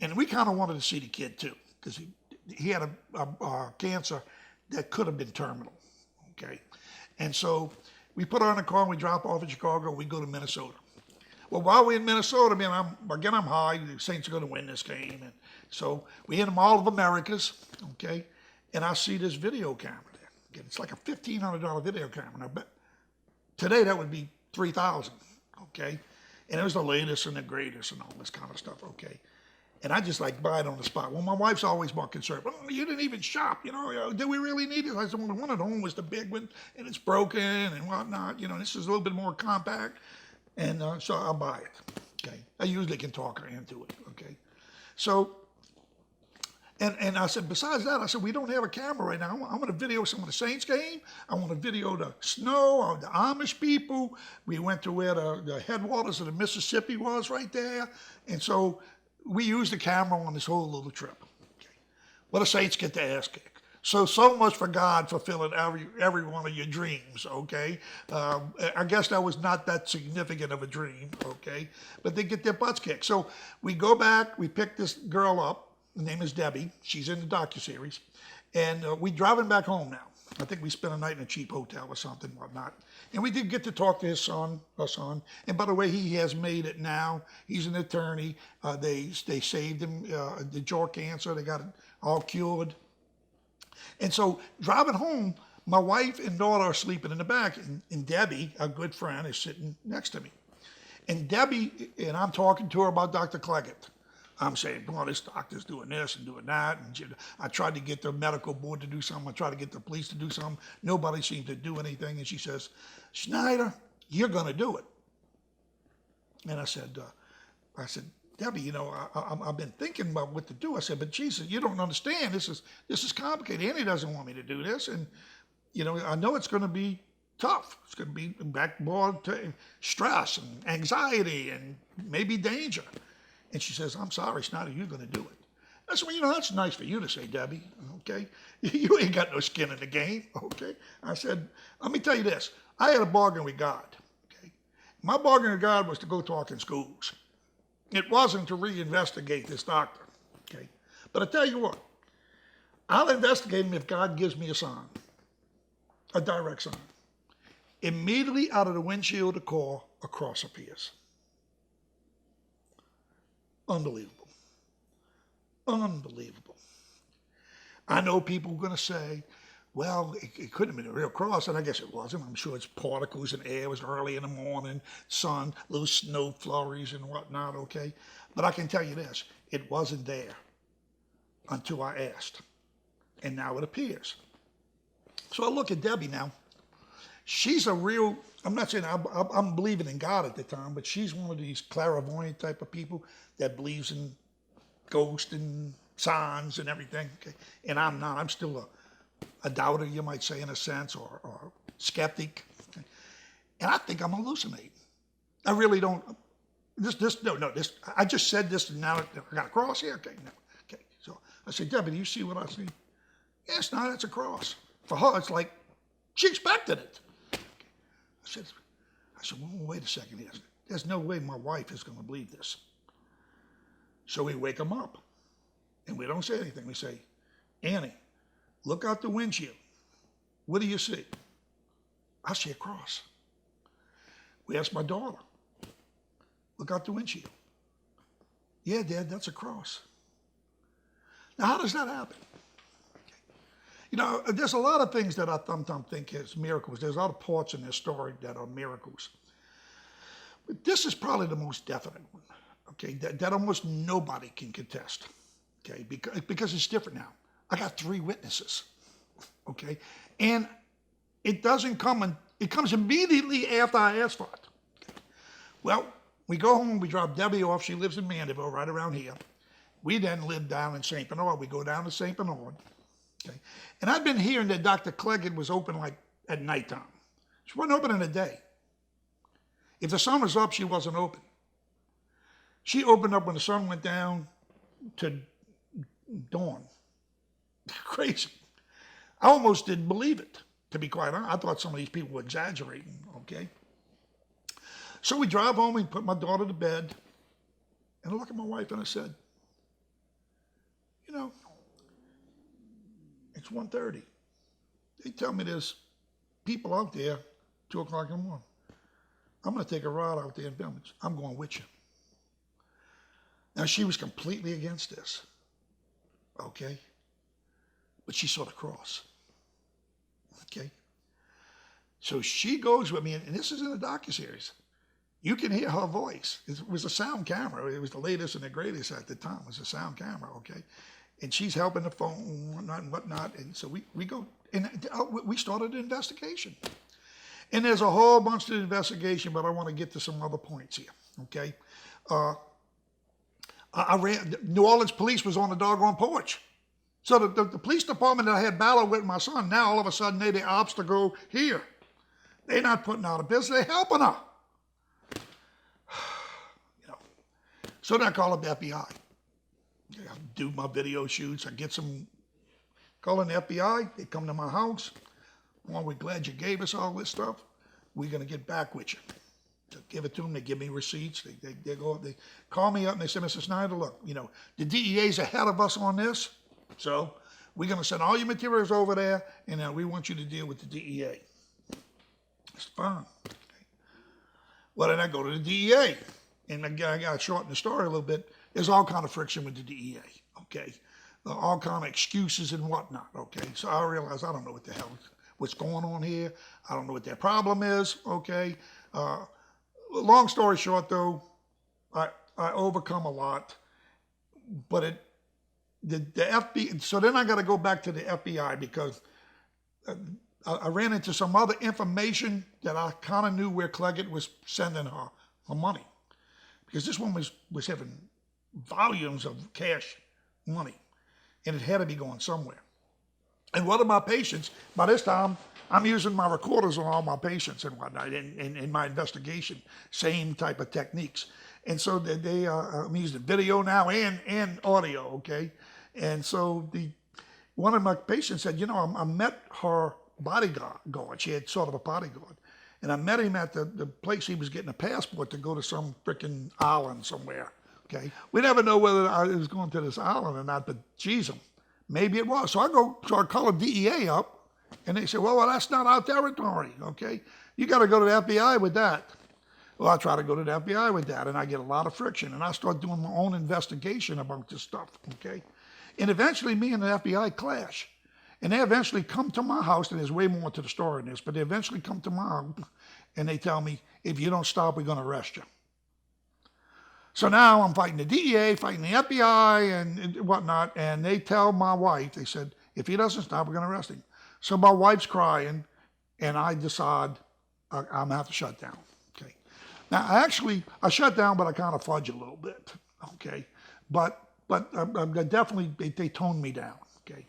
And we kind of wanted to see the kid, too, because he had a cancer that could have been terminal, okay? And so we put her in the car, and we drop off in Chicago, and we go to Minnesota. Well, while we're in Minnesota, man, I'm high. The Saints are going to win this game. And so we hit the Mall of Americas, okay? And I see this video camera there. It's like a $1,500 video camera. And I bet today that would be $3,000, okay? And it was the latest and the greatest and all this kind of stuff, okay? And I just like buy it on the spot. Well, my wife's always more concerned. Well, you didn't even shop, did we really need it? I said, well, the one at home was the big one, and it's broken and whatnot. This is a little bit more compact. And so I'll buy it, okay? I usually can talk her into it, okay? So, and I said, besides that, I said, we don't have a camera right now. I want to video some of the Saints game. I want to video the snow, the Amish people. We went to where the headwaters of the Mississippi was right there. And so we used the camera on this whole little trip, okay? Well, the Saints get their ass kicked. So much for God fulfilling every one of your dreams, okay? I guess that was not that significant of a dream, okay? But they get their butts kicked. So we go back, we pick this girl up. Her name is Debbie. She's in the docuseries. And we driving back home now. I think we spent a night in a cheap hotel or something, whatnot. And we did get to talk to her son. And by the way, he has made it now. He's an attorney. They saved him the jaw cancer. They got it all cured. And so driving home, my wife and daughter are sleeping in the back, and Debbie, a good friend, is sitting next to me. And Debbie, and I'm talking to her about Dr. Cleggett. I'm saying, well, this doctor's doing this and doing that. And I tried to get the medical board to do something. I tried to get the police to do something. Nobody seemed to do anything. And she says, Schneider, you're going to do it. And I said, Debbie, I've been thinking about what to do. I said, but Jesus, you don't understand. This is complicated. Annie doesn't want me to do this. And, I know it's going to be tough. It's going to be backboard to stress and anxiety and maybe danger. And she says, I'm sorry, Schneider, you're going to do it. I said, well, you know, that's nice for you to say, Debbie, okay? You ain't got no skin in the game, okay? I said, let me tell you this. I had a bargain with God, okay? My bargain with God was to go talk in schools. It wasn't to reinvestigate this doctor, okay? But I tell you what, I'll investigate him if God gives me a sign, a direct sign. Immediately out of the windshield of the car, a cross appears. Unbelievable. Unbelievable. I know people are going to say, well, it couldn't have been a real cross, and I guess it wasn't. I'm sure it's particles and air. It was early in the morning, sun, little snow flurries and whatnot, okay? But I can tell you this, it wasn't there until I asked, and now it appears. So I look at Debbie now. She's a real, I'm not saying I'm believing in God at the time, but she's one of these clairvoyant type of people that believes in ghosts and signs and everything. Okay? And I'm not. I'm still a doubter, you might say, in a sense, or skeptic. Okay? And I think I'm hallucinating. I really don't. I just said this, and now I got a cross here. Okay, no. Okay. So I said, Debbie, do you see what I see? Yes, no, that's a cross. For her, it's like she expected it. Okay. I said, well, wait a second here. There's no way my wife is going to believe this. So we wake them up, and we don't say anything. We say, Annie, look out the windshield. What do you see? I see a cross. We ask my daughter, look out the windshield. Yeah, Dad, that's a cross. Now, how does that happen? Okay. You know, there's a lot of things that I sometimes think is miracles. There's a lot of parts in this story that are miracles. But this is probably the most definite one. Okay, that almost nobody can contest, okay, because it's different now. I got 3 witnesses, okay, and it doesn't come, it comes immediately after I ask for it. Okay. Well, we go home, we drop Debbie off, she lives in Mandeville, right around here. We then live down in St. Bernard, we go down to St. Bernard, okay, and I've been hearing that Dr. Cleggett was open like at nighttime. She wasn't open in the day. If the sun was up, she wasn't open. She opened up when the sun went down to dawn. Crazy. I almost didn't believe it, to be quite honest. I thought some of these people were exaggerating, okay? So we drive home, we put my daughter to bed, and I look at my wife and I said, you know, it's 1:30. They tell me there's people out there, 2 o'clock in the morning. I'm going to take a ride out there in Village. I'm going with you. Now, she was completely against this, okay? But she saw the cross, okay? So she goes with me, and this is in the docuseries. You can hear her voice. It was a sound camera. It was the latest and the greatest at the time. It was a sound camera, okay? And she's helping the phone and whatnot. And so we go, and we started an investigation. And there's a whole bunch of investigation, but I want to get to some other points here, okay? New Orleans police was on the doggone porch. So the police department that I had battled with my son, now all of a sudden they're the obstacle here. They're not putting out a business, they're helping her. You know. So then I call up the FBI. I do my video shoots, I get some, calling the FBI, they come to my house. Well, we're glad you gave us all this stuff. We're gonna get back with you. So give it to them, they give me receipts, they call me up and they say, Mr. Schneider, look, you know, the DEA's ahead of us on this, so we're gonna send all your materials over there, and we want you to deal with the DEA. It's fine. Okay. Well, then I go to the DEA, and again, I got to shorten the story a little bit. There's all kind of friction with the DEA, okay? All kind of excuses and whatnot, okay? So I realize I don't know what the hell, what's going on here. I don't know what their problem is, okay? Long story short, though, I overcome a lot, but the FBI. So then I got to go back to the FBI because I ran into some other information that I kind of knew where Cleggett was sending her money, because this one was having volumes of cash money, and it had to be going somewhere. And one of my patients, by this time, I'm using my recorders on all my patients and whatnot in my investigation, same type of techniques. And so I'm using video now and audio, okay? And so one of my patients said, I met her bodyguard. She had sort of a bodyguard. And I met him at the place he was getting a passport to go to some freaking island somewhere. Okay. We never know whether I was going to this island or not, but geez, maybe it was. So I call a DEA up, and they say, well, that's not our territory. Okay. You got to go to the FBI with that. Well, I try to go to the FBI with that, and I get a lot of friction, and I start doing my own investigation about this stuff. Okay. And eventually me and the FBI clash. And they eventually come to my house, and there's way more to the story than this, but they eventually come to my house, and they tell me, if you don't stop, we're going to arrest you. So now I'm fighting the DEA, fighting the FBI, and whatnot, and they tell my wife, they said, if he doesn't stop, we're going to arrest him. So my wife's crying, and I decide I'm going to have to shut down. Okay. Now, I shut down, but I kind of fudge a little bit. Okay. But definitely, they toned me down. Okay.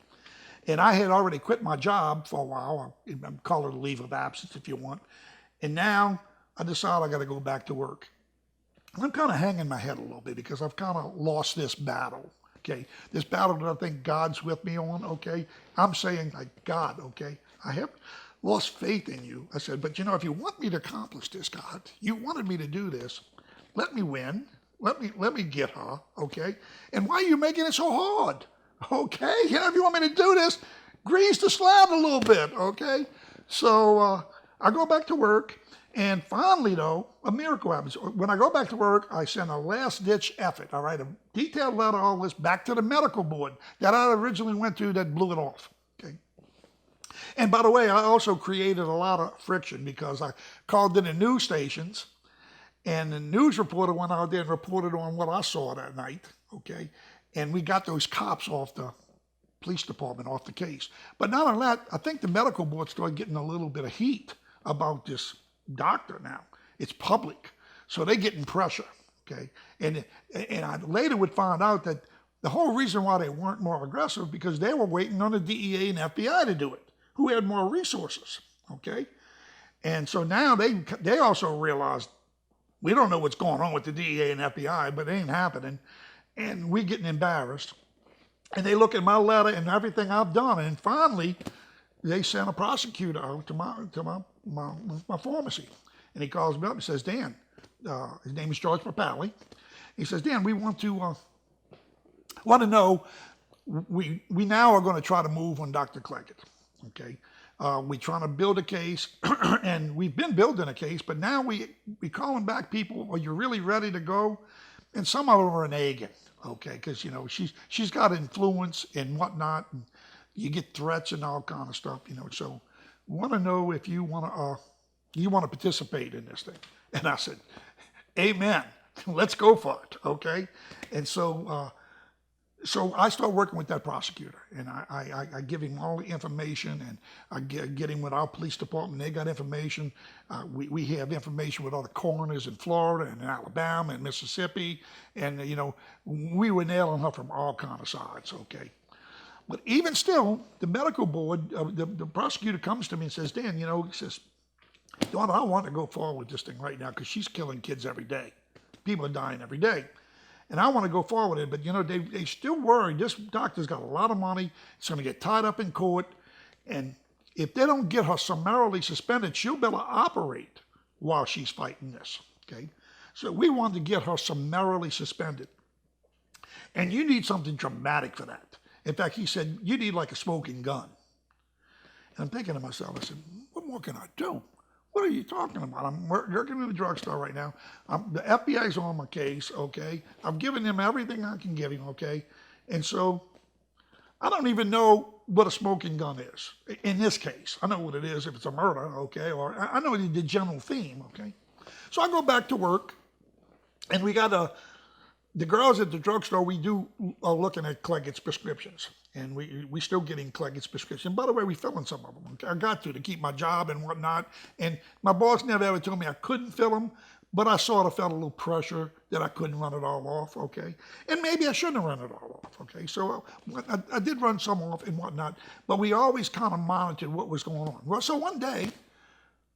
And I had already quit my job for a while. I call it a leave of absence if you want. And now I decide I got to go back to work. I'm kind of hanging my head a little bit because I've kind of lost this battle, okay? This battle that I think God's with me on, okay? I'm saying, like, God, okay, I have lost faith in you. I said, but if you want me to accomplish this, God, you wanted me to do this, let me win. Let me get her, okay? And why are you making it so hard? Okay, if you want me to do this, grease the slab a little bit, okay? So I go back to work, and finally, though, a miracle happens. When I go back to work, I send a last-ditch effort. I write a detailed letter, all this, back to the medical board that I originally went to that blew it off, okay? And by the way, I also created a lot of friction because I called in the news stations, and the news reporter went out there and reported on what I saw that night, okay? And we got those cops off the police department, off the case. But not only that, I think the medical board started getting a little bit of heat about this doctor now. It's public. So they're getting pressure, okay? And I later would find out that the whole reason why they weren't more aggressive because they were waiting on the DEA and FBI to do it, who had more resources, okay? And so now they also realized, we don't know what's going on with the DEA and FBI, but it ain't happening. And we getting embarrassed. And they look at my letter and everything I've done. And finally, they sent a prosecutor out to my pharmacy. And he calls me up and says, Dan, his name is George Papali. He says, Dan, we want to know, we now are going to try to move on Dr. Cleggett, okay? We're trying to build a case, and we've been building a case, but now we calling back people, are you really ready to go? And some of them are nagging, okay, because, she's got influence and whatnot, and you get threats and all kind of stuff, so we want to know if you want to participate in this thing. And I said, amen, let's go for it, okay? And so I start working with that prosecutor, and I give him all the information, and I get him with our police department. They got information. We have information with other coroners in Florida and in Alabama and Mississippi, and we were nailing her from all kind of sides, okay? But even still, the medical board, the prosecutor comes to me and says, Dan, he says, Dawn, I want to go forward with this thing right now because she's killing kids every day. People are dying every day. And I want to go forward with it, but they still worry. This doctor's got a lot of money. It's going to get tied up in court. And if they don't get her summarily suspended, she'll be able to operate while she's fighting this, okay? So we wanted to get her summarily suspended. And you need something dramatic for that. In fact, he said, you need like a smoking gun. And I'm thinking to myself, I said, what more can I do? What are you talking about? I'm working in the drugstore right now. The FBI's on my case, okay? I've given him everything I can give him, okay? And so I don't even know what a smoking gun is in this case. I know what it is if it's a murder, okay? Or I know the general theme, okay? So I go back to work, and we got the girls at the drugstore, we are looking at Cleggett's prescriptions. And we still getting Cleggett's prescription. By the way, we filling some of them. Okay? I got to keep my job and whatnot. And my boss never ever told me I couldn't fill them, but I sort of felt a little pressure that I couldn't run it all off, okay? And maybe I shouldn't have run it all off, okay? So I did run some off and whatnot, but we always kind of monitored what was going on. Well, so one day,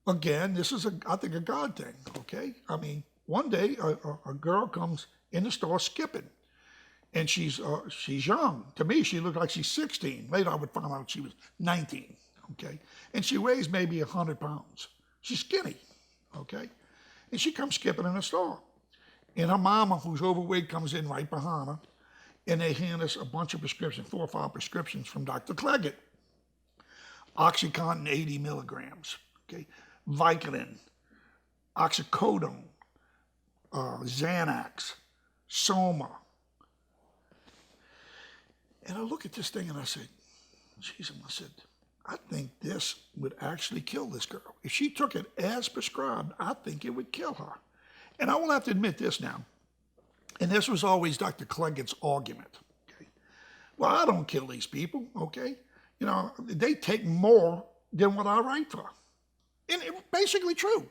again, this is, I think, a God thing, okay? I mean, one day a girl comes in the store skipping. And she's young. To me, she looked like she's 16. Later, I would find out she was 19, okay? And she weighs maybe 100 pounds. She's skinny, okay? And she comes skipping in the store. And her mama, who's overweight, comes in right behind her, and they hand us a bunch of prescriptions, 4 or 5 prescriptions from Dr. Cleggett. OxyContin 80 milligrams, okay? Vicodin, oxycodone, Xanax, Soma. And I look at this thing and I said, geez, I said, I think this would actually kill this girl. If she took it as prescribed, I think it would kill her. And I will have to admit this now, and this was always Dr. Cleggett's argument. Okay? Well, I don't kill these people, okay? You know, they take more than what I write for. And it's basically true.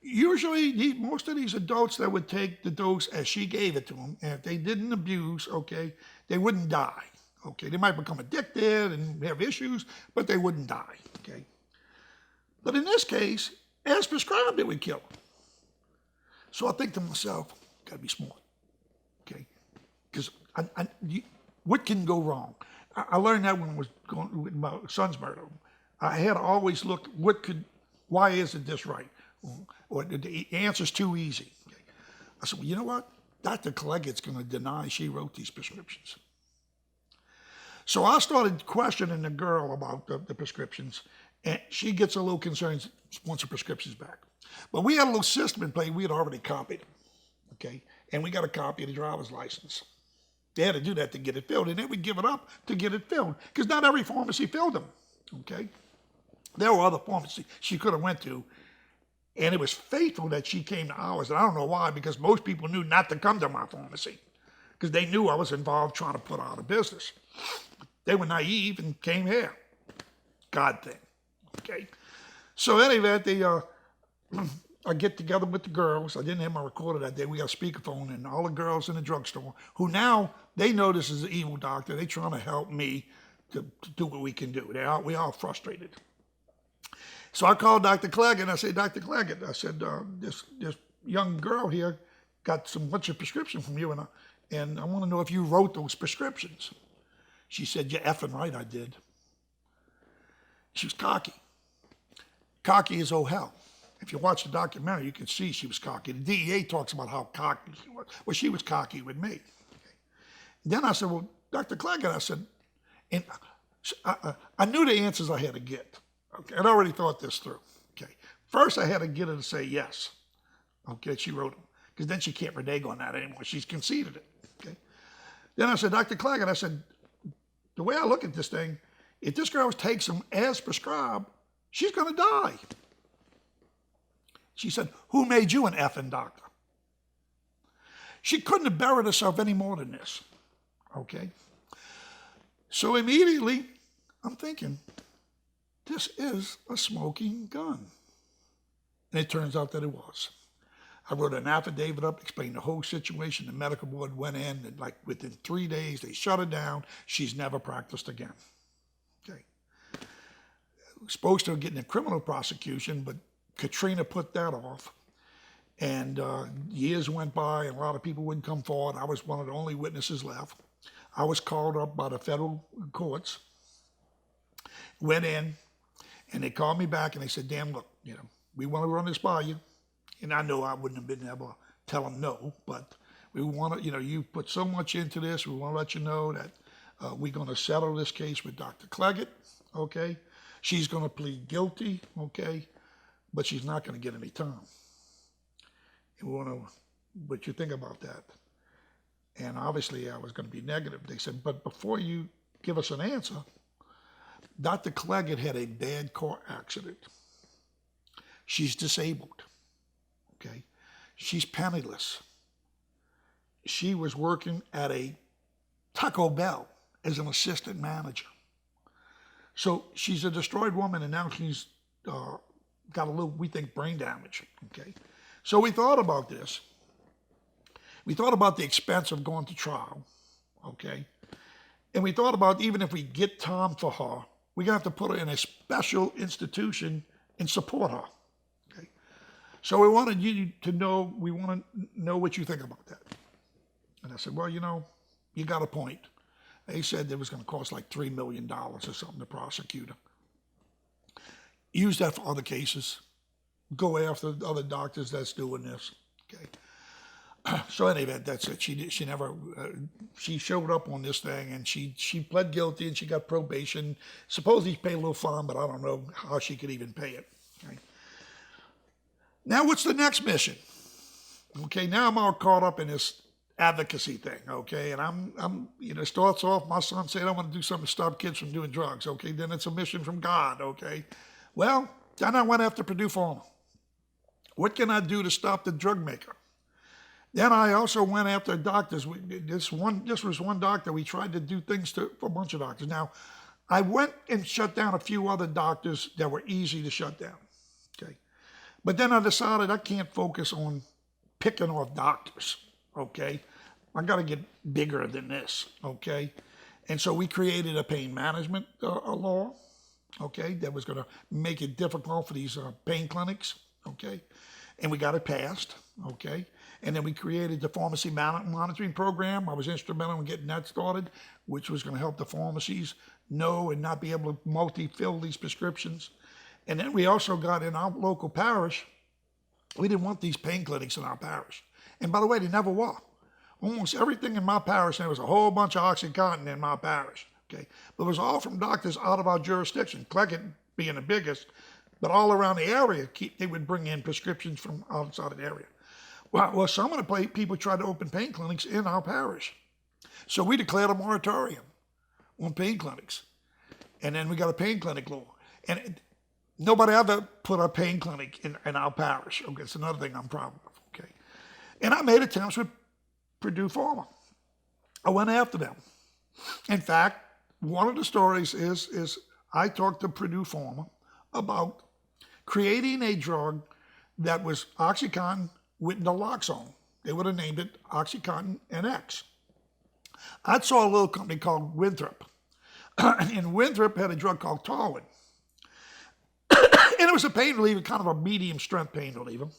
Usually, most of these adults that would take the dose as she gave it to them, and if they didn't abuse, okay, they wouldn't die. Okay, they might become addicted and have issues, but they wouldn't die. Okay, but in this case, as prescribed, it would kill them. So I think to myself, gotta be smart. Okay, because what can go wrong? I learned that when I was going with my son's murder. I had to always look why isn't this right? Or the answer's too easy. Okay. I said, well, you know what? Dr. Cleggett's going to deny she wrote these prescriptions. So I started questioning the girl about the prescriptions, and she gets a little concerned once the prescription's back. But we had a little system in play. We had already copied them, okay? And we got a copy of the driver's license. They had to do that to get it filled, and they would give it up to get it filled, because not every pharmacy filled them, okay? There were other pharmacies she could have went to, and it was fateful that she came to ours. And I don't know why, because most people knew not to come to my pharmacy, because they knew I was involved trying to put her out of business. They were naive and came here. God thing, okay? So anyway, I get together with the girls. I didn't have my recorder that day. We got a speakerphone, and all the girls in the drugstore, who now, they know this is an evil doctor. They're trying to help me to do what we can do. We are frustrated. So I called Dr. Cleggett, and I said, Dr. Cleggett, I said, this young girl here got some bunch of prescriptions from you, and I want to know if you wrote those prescriptions. She said, you're effing right, I did. She was cocky. Cocky as oh hell. If you watch the documentary, you can see she was cocky. The DEA talks about how cocky she was. Well, she was cocky with me. Okay. Then I said, well, Dr. Cleggett, I said, and I knew the answers I had to get. Okay, I'd already thought this through. Okay, first I had to get her to say yes. Okay, she wrote them, because then she can't renege on that anymore. She's conceded it. Okay. Then I said, Dr. Cleggett, I said, the way I look at this thing, if this girl takes them as prescribed, she's going to die. She said, who made you an effing doctor? She couldn't have buried herself any more than this. Okay. So immediately, I'm thinking, this is a smoking gun. And it turns out that it was. I wrote an affidavit up, explained the whole situation. The medical board went in, and like within 3 days, they shut her down. She's never practiced again. Okay. Supposed to get in a criminal prosecution, but Katrina put that off. And years went by, and a lot of people wouldn't come forward. I was one of the only witnesses left. I was called up by the federal courts, went in, and they called me back, and they said, Dan, look, we want to run this by you. And I know I wouldn't have been able to tell them no, but we want to, you put so much into this. We want to let you know that we're going to settle this case with Dr. Cleggett, okay? She's going to plead guilty, okay? But she's not going to get any time. And we want to, but you think about that. And obviously I was going to be negative. They said, but before you give us an answer, Dr. Cleggett had a bad car accident. She's disabled. Okay, she's penniless. She was working at a Taco Bell as an assistant manager. So she's a destroyed woman, and now she's got a little, we think, brain damage. Okay, so we thought about this. We thought about the expense of going to trial. Okay, and we thought about even if we get time for her, we're gonna have to put her in a special institution and support her. So we wanted you to know, we want to know what you think about that. And I said, well, you got a point. They said it was going to cost like $3 million or something, the prosecutor. Use that for other cases. Go after other doctors that's doing this. Okay. So anyway, that's it. She never she showed up on this thing, and she pled guilty, and she got probation. Supposedly she paid a little fine, but I don't know how she could even pay it. Okay. Now what's the next mission? Okay, now I'm all caught up in this advocacy thing. Okay, and I'm it starts off my son saying I want to do something to stop kids from doing drugs. Okay, then it's a mission from God. Okay, well then I went after Purdue Pharma. What can I do to stop the drug maker? Then I also went after doctors. This was one doctor. We tried to do things for a bunch of doctors. Now, I went and shut down a few other doctors that were easy to shut down. Okay, but then I decided I can't focus on picking off doctors. Okay, I got to get bigger than this. Okay, and so we created a pain management law. Okay, that was going to make it difficult for these pain clinics. Okay, and we got it passed. Okay. And then we created the pharmacy monitoring program. I was instrumental in getting that started, which was going to help the pharmacies know and not be able to multi-fill these prescriptions. And then we also got in our local parish, we didn't want these pain clinics in our parish. And by the way, they never were. Almost everything in my parish, there was a whole bunch of OxyContin in my parish. Okay, but it was all from doctors out of our jurisdiction, Cleggett being the biggest, but all around the area, they would bring in prescriptions from outside of the area. Well, some of the people tried to open pain clinics in our parish. So we declared a moratorium on pain clinics. And then we got a pain clinic law. And nobody ever put a pain clinic in our parish. Okay, it's another thing I'm proud of. Okay. And I made attempts with Purdue Pharma. I went after them. In fact, one of the stories is I talked to Purdue Pharma about creating a drug that was OxyContin with naloxone. They would have named it OxyContin NX. I saw a little company called Winthrop. And Winthrop had a drug called Tarwin. And it was a pain reliever, kind of a medium strength pain reliever.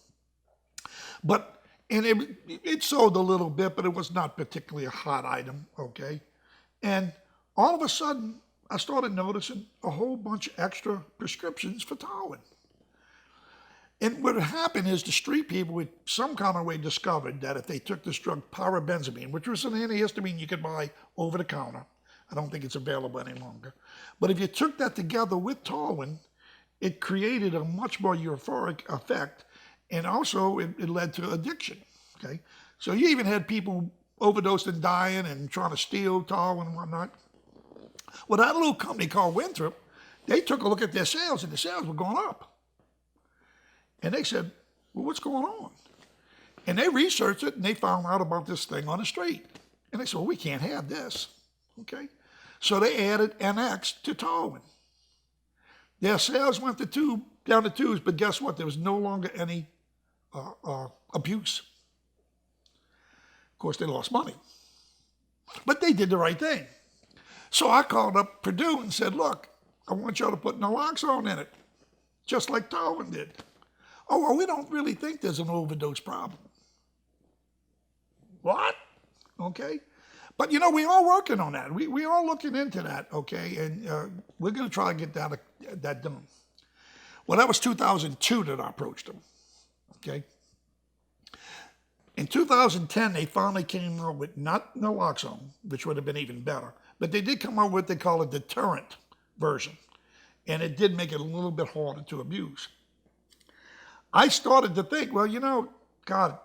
And it sold a little bit, but it was not particularly a hot item, okay? And all of a sudden, I started noticing a whole bunch of extra prescriptions for Tarwin. And what happened is the street people with some kind of way discovered that if they took this drug parabenzamine, which was an antihistamine you could buy over the counter, I don't think it's available any longer, but if you took that together with Tarwin, it created a much more euphoric effect, and also it led to addiction, okay? So you even had people overdosed and dying and trying to steal Tarwin and whatnot. Well, that little company called Winthrop, they took a look at their sales, and the sales were going up. And they said, well, what's going on? And they researched it, and they found out about this thing on the street. And they said, well, we can't have this, okay? So they added NX to Tarwin. Their sales went down the tubes, but guess what? There was no longer any abuse. Of course, they lost money. But they did the right thing. So I called up Purdue and said, look, I want y'all to put naloxone in it, just like Tarwin did. Oh, well, we don't really think there's an overdose problem. What? Okay. But, we are working on that. We are looking into that, okay? And we're going to try to get that done. Well, that was 2002 that I approached them, okay? In 2010, they finally came out with not naloxone, which would have been even better, but they did come out with what they call a deterrent version. And it did make it a little bit harder to abuse. I started to think, well, God,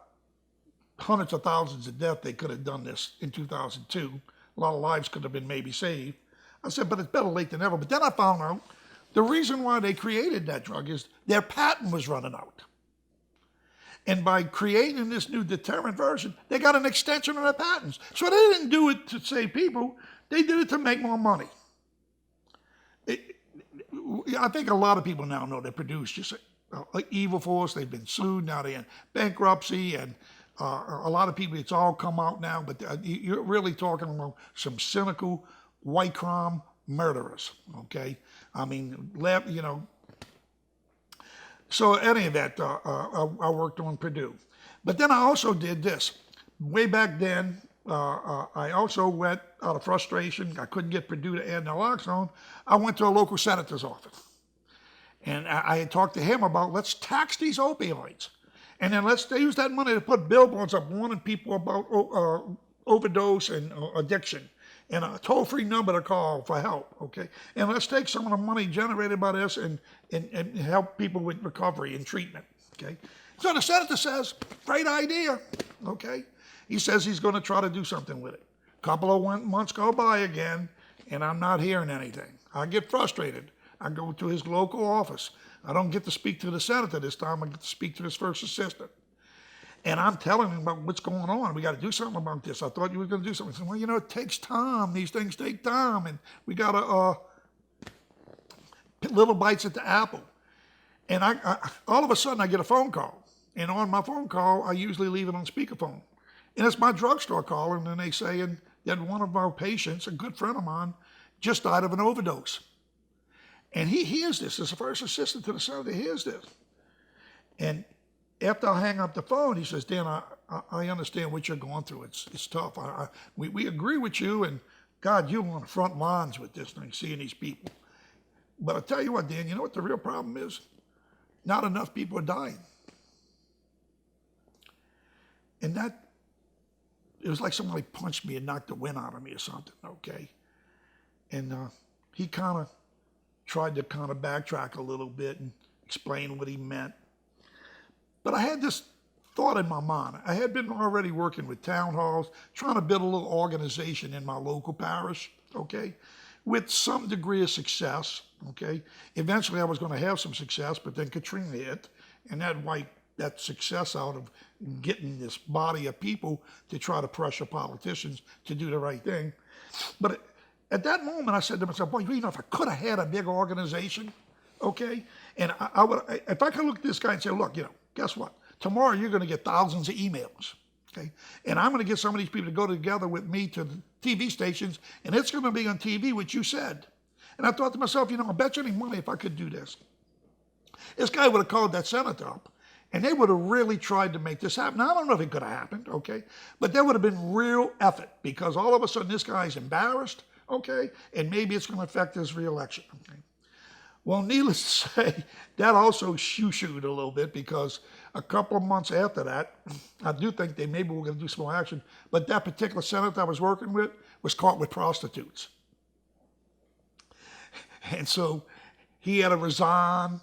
hundreds of thousands of deaths, they could have done this in 2002. A lot of lives could have been maybe saved. I said, but it's better late than never. But then I found out the reason why they created that drug is their patent was running out. And by creating this new deterrent version, they got an extension of their patents. So they didn't do it to save people. They did it to make more money. I think a lot of people now know that Purdue's just an evil force. They've been sued. Now they're in bankruptcy. And a lot of people, it's all come out now. But you're really talking about some cynical, white crime murderers, okay? I mean, So any of that, I worked on Purdue. But then I also did this. Way back then, I also went out of frustration. I couldn't get Purdue to add naloxone. I went to a local senator's office. And I had talked to him about, let's tax these opioids. And then let's use that money to put billboards up warning people about overdose and addiction. And a toll-free number to call for help, okay? And let's take some of the money generated by this and help people with recovery and treatment, okay? So the senator says, great idea, okay? He says he's going to try to do something with it. A couple of months go by again, and I'm not hearing anything. I get frustrated. I go to his local office. I don't get to speak to the senator this time. I get to speak to his first assistant. And I'm telling him about what's going on. We got to do something about this. I thought you were going to do something. He said, well, you know, it takes time. These things take time. And we got to little bites at the apple. And I all of a sudden, I get a phone call. And on my phone call, I usually leave it on speakerphone. And it's my drugstore calling, and they saying that one of our patients, a good friend of mine, just died of an overdose. And he hears this. As the first assistant to the senator, he hears this. And after I hang up the phone, he says, Dan, I understand what you're going through. It's tough. We agree with you, and God, you're on the front lines with this thing, seeing these people. But I tell you what, Dan, you know what the real problem is? Not enough people are dying. And that, it was like somebody punched me and knocked the wind out of me or something, okay? And he kind of tried to kind of backtrack a little bit and explain what he meant. But I had this thought in my mind. I had been already working with town halls, trying to build a little organization in my local parish, okay, with some degree of success, okay. Eventually I was going to have some success, but then Katrina hit, and that wiped that success out of getting this body of people to try to pressure politicians to do the right thing. But at that moment, I said to myself, boy, you know, if I could have had a big organization, okay, and I would, if I could look at this guy and say, look, you know, guess what? Tomorrow you're going to get thousands of emails, okay? And I'm going to get some of these people to go together with me to the TV stations, and it's going to be on TV what you said. And I thought to myself, you know, I'll bet you any money if I could do this. This guy would have called that senator up, and they would have really tried to make this happen. Now, I don't know if it could have happened, okay? But there would have been real effort, because all of a sudden this guy's embarrassed, okay? And maybe it's going to affect his reelection, okay? Well, needless to say, that also shoo-shooed a little bit, because a couple of months after that, I do think they maybe were going to do some more action, but that particular senator I was working with was caught with prostitutes. And so he had to resign,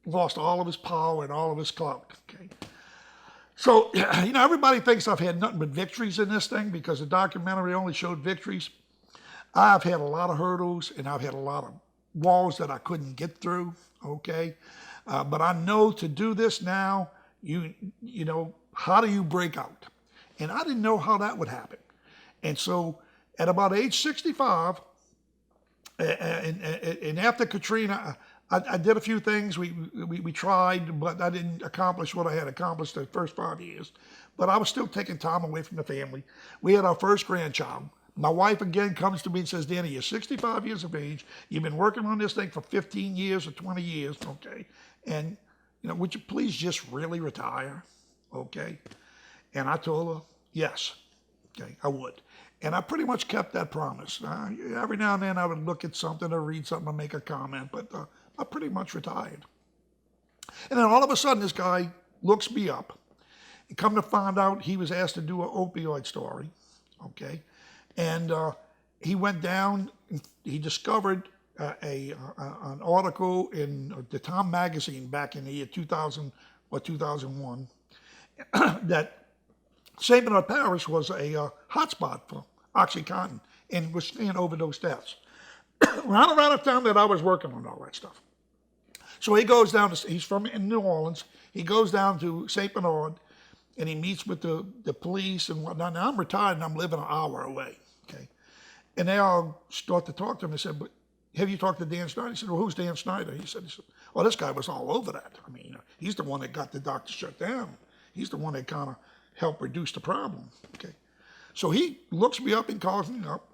lost all of his power and all of his clout, okay? So, you know, everybody thinks I've had nothing but victories in this thing because the documentary only showed victories. I've had a lot of hurdles, and I've had a lot of walls that I couldn't get through, okay? But I know to do this now, you know, how do you break out? And I didn't know how that would happen. And so at about age 65, and after Katrina, I did a few things. We tried, but I didn't accomplish what I had accomplished the first 5 years. But I was still taking time away from the family. We had our first grandchild. My wife again comes to me and says, Danny, you're 65 years of age. You've been working on this thing for 15 years or 20 years, okay? And, you know, would you please just really retire, okay? And I told her, yes, okay, I would. And I pretty much kept that promise. Every now and then I would look at something or read something or make a comment, but I pretty much retired. And then all of a sudden this guy looks me up. And come to find out he was asked to do an opioid story, okay? And he went down, he discovered an article in the Time magazine back in the year 2000 or 2001 that St. Bernard Parish was a hotspot for OxyContin and was seeing overdose deaths. Around the time that I was working on all that stuff. So he goes down, he's from in New Orleans, he goes down to St. Bernard and he meets with the police and whatnot. Now I'm retired and I'm living an hour away, okay? And they all start to talk to him. They said, but have you talked to Dan Schneider? He said, well, who's Dan Schneider? He said, well, this guy was all over that. I mean, he's the one that got the doctor shut down. He's the one that kind of helped reduce the problem, okay? So he looks me up and calls me up.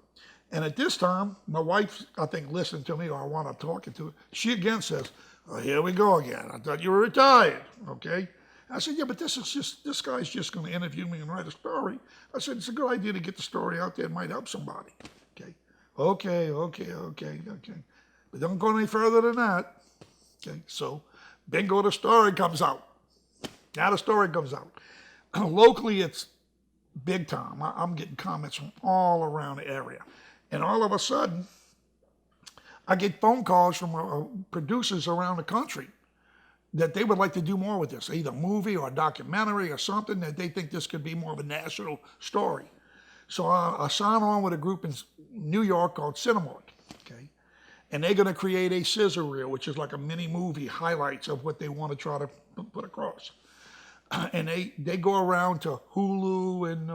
And at this time, my wife, I think, listened to me, or I wound up talking to her. She again says, oh, here we go again. I thought you were retired, okay? I said, yeah, but this guy's just going to interview me and write a story. I said, it's a good idea to get the story out there. It might help somebody. Okay. But don't go any further than that. Okay, so bingo, the story comes out. Now the story comes out. Locally, it's big time. I'm getting comments from all around the area. And all of a sudden, I get phone calls from producers around the country that they would like to do more with this, either a movie or a documentary or something, that they think this could be more of a national story. So I signed on with a group in New York called Cinemark, okay? And they're going to create a scissor reel, which is like a mini movie, highlights of what they want to try to put across. And they go around to Hulu and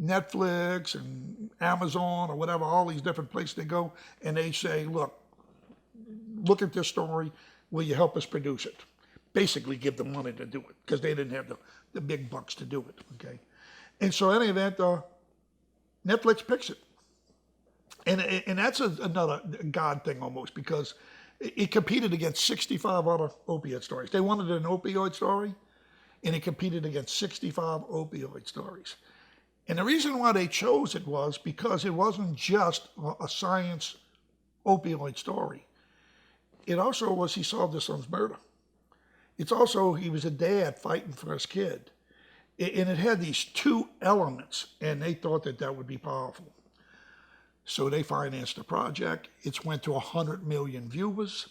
Netflix and Amazon or whatever, all these different places they go, and they say, look at this story, will you help us produce it? Basically give them money to do it, because they didn't have the big bucks to do it, okay? And so in any event, Netflix picks it. And that's another God thing almost, because it competed against 65 other opioid stories. They wanted an opioid story, and it competed against 65 opioid stories. And the reason why they chose it was because it wasn't just a science opioid story. It also was he solved his son's murder. It's also he was a dad fighting for his kid. And it had these two elements, and they thought that would be powerful. So they financed the project. It's went to 100 million viewers,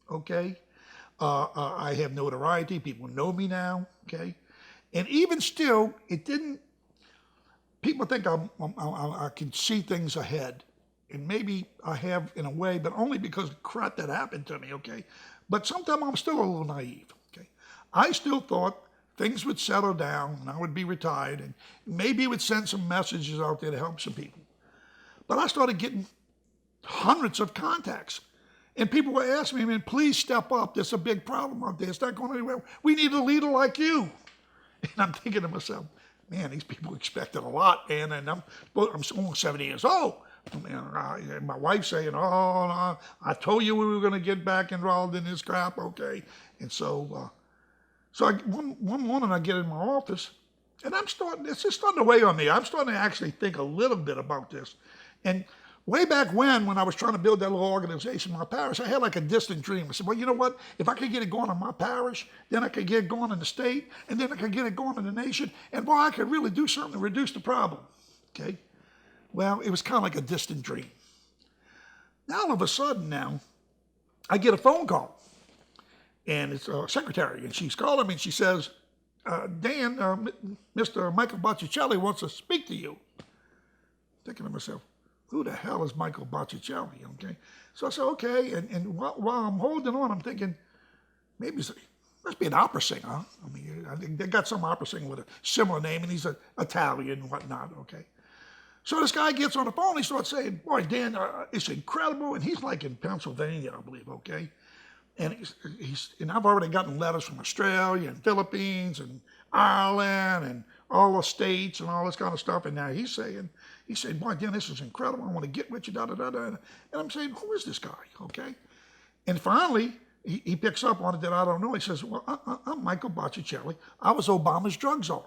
okay? I have notoriety. People know me now, okay? And even still, it didn't, people think I can see things ahead. And maybe I have in a way, but only because of crap that happened to me, okay? But sometimes I'm still a little naive, okay? I still thought things would settle down and I would be retired, and maybe it would send some messages out there to help some people. But I started getting hundreds of contacts. And people were asking me, man, please step up. There's a big problem out there. It's not going anywhere. We need a leader like you. And I'm thinking to myself, man, these people expected a lot, man. And I'm almost 70 years old. And my wife saying, oh, no, I told you we were going to get back involved in this crap, okay? And so one morning I get in my office, and it's just starting to weigh on me. I'm starting to actually think a little bit about this. And way back when I was trying to build that little organization in my parish, I had like a distant dream. I said, well, you know what? If I could get it going in my parish, then I could get it going in the state, and then I could get it going in the nation, and boy, I could really do something to reduce the problem, okay? Well, it was kind of like a distant dream. Now, all of a sudden now, I get a phone call, and it's a secretary, and she's calling me, and she says, Dan, Mr. Michael Botticelli wants to speak to you. Thinking to myself, who the hell is Michael Botticelli, okay? So I said, okay, and while I'm holding on, I'm thinking, maybe must be an opera singer, huh? I mean, I think they got some opera singer with a similar name, and he's Italian and whatnot, okay? So this guy gets on the phone, he starts saying, boy, Dan, it's incredible, and he's like in Pennsylvania, I believe, okay? And and I've already gotten letters from Australia and Philippines and Ireland and all the states and all this kind of stuff, and now he's saying, boy, Dan, this is incredible, I want to get with you, da-da-da-da. And I'm saying, who is this guy, okay? And finally, he picks up on it that I don't know. He says, well, I'm Michael Botticelli. I was Obama's drug czar.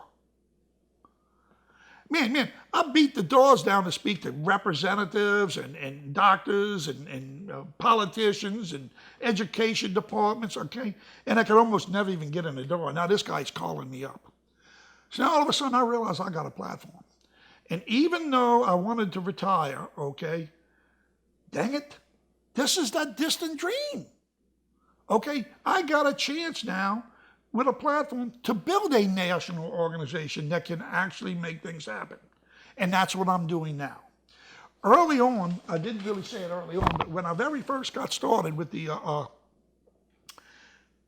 Man, I beat the doors down to speak to representatives and doctors and politicians and education departments, okay? And I could almost never even get in the door. Now this guy's calling me up. So now all of a sudden I realize I got a platform. And even though I wanted to retire, okay, dang it, this is that distant dream. Okay, I got a chance now with a platform to build a national organization that can actually make things happen. And that's what I'm doing now. Early on, I didn't really say it early on, but when I very first got started with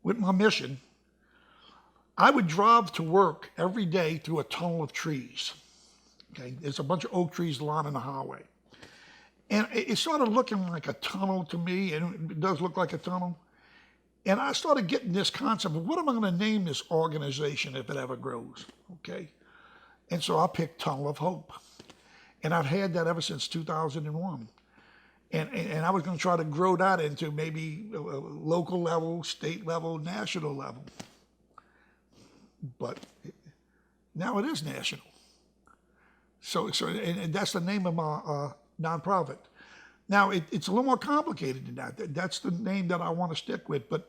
with my mission, I would drive to work every day through a tunnel of trees. Okay, there's a bunch of oak trees lining the highway. And it started looking like a tunnel to me, and it does look like a tunnel. And I started getting this concept of what am I going to name this organization if it ever grows, okay? And so I picked Tunnel of Hope. And I've had that ever since 2001. And I was going to try to grow that into maybe a local level, state level, national level. but now it is national. So and that's the name of my nonprofit. Now, it's a little more complicated than that. That's the name that I want to stick with. But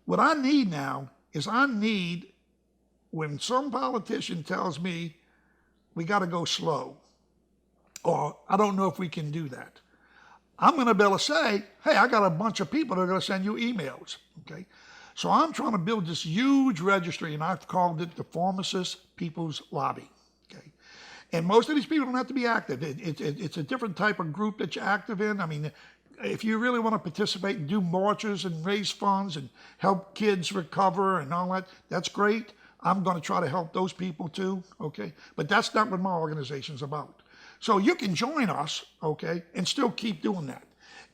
what I need now is when some politician tells me we got to go slow, or I don't know if we can do that, I'm going to be able to say, hey, I got a bunch of people that are going to send you emails, okay? So I'm trying to build this huge registry, and I've called it the Pharmacist People's Lobby, okay? And most of these people don't have to be active. It's a different type of group that you're active in. I mean, if you really want to participate and do marches and raise funds and help kids recover and all that, that's great. I'm going to try to help those people too, okay? But that's not what my organization's about. So you can join us, okay, and still keep doing that.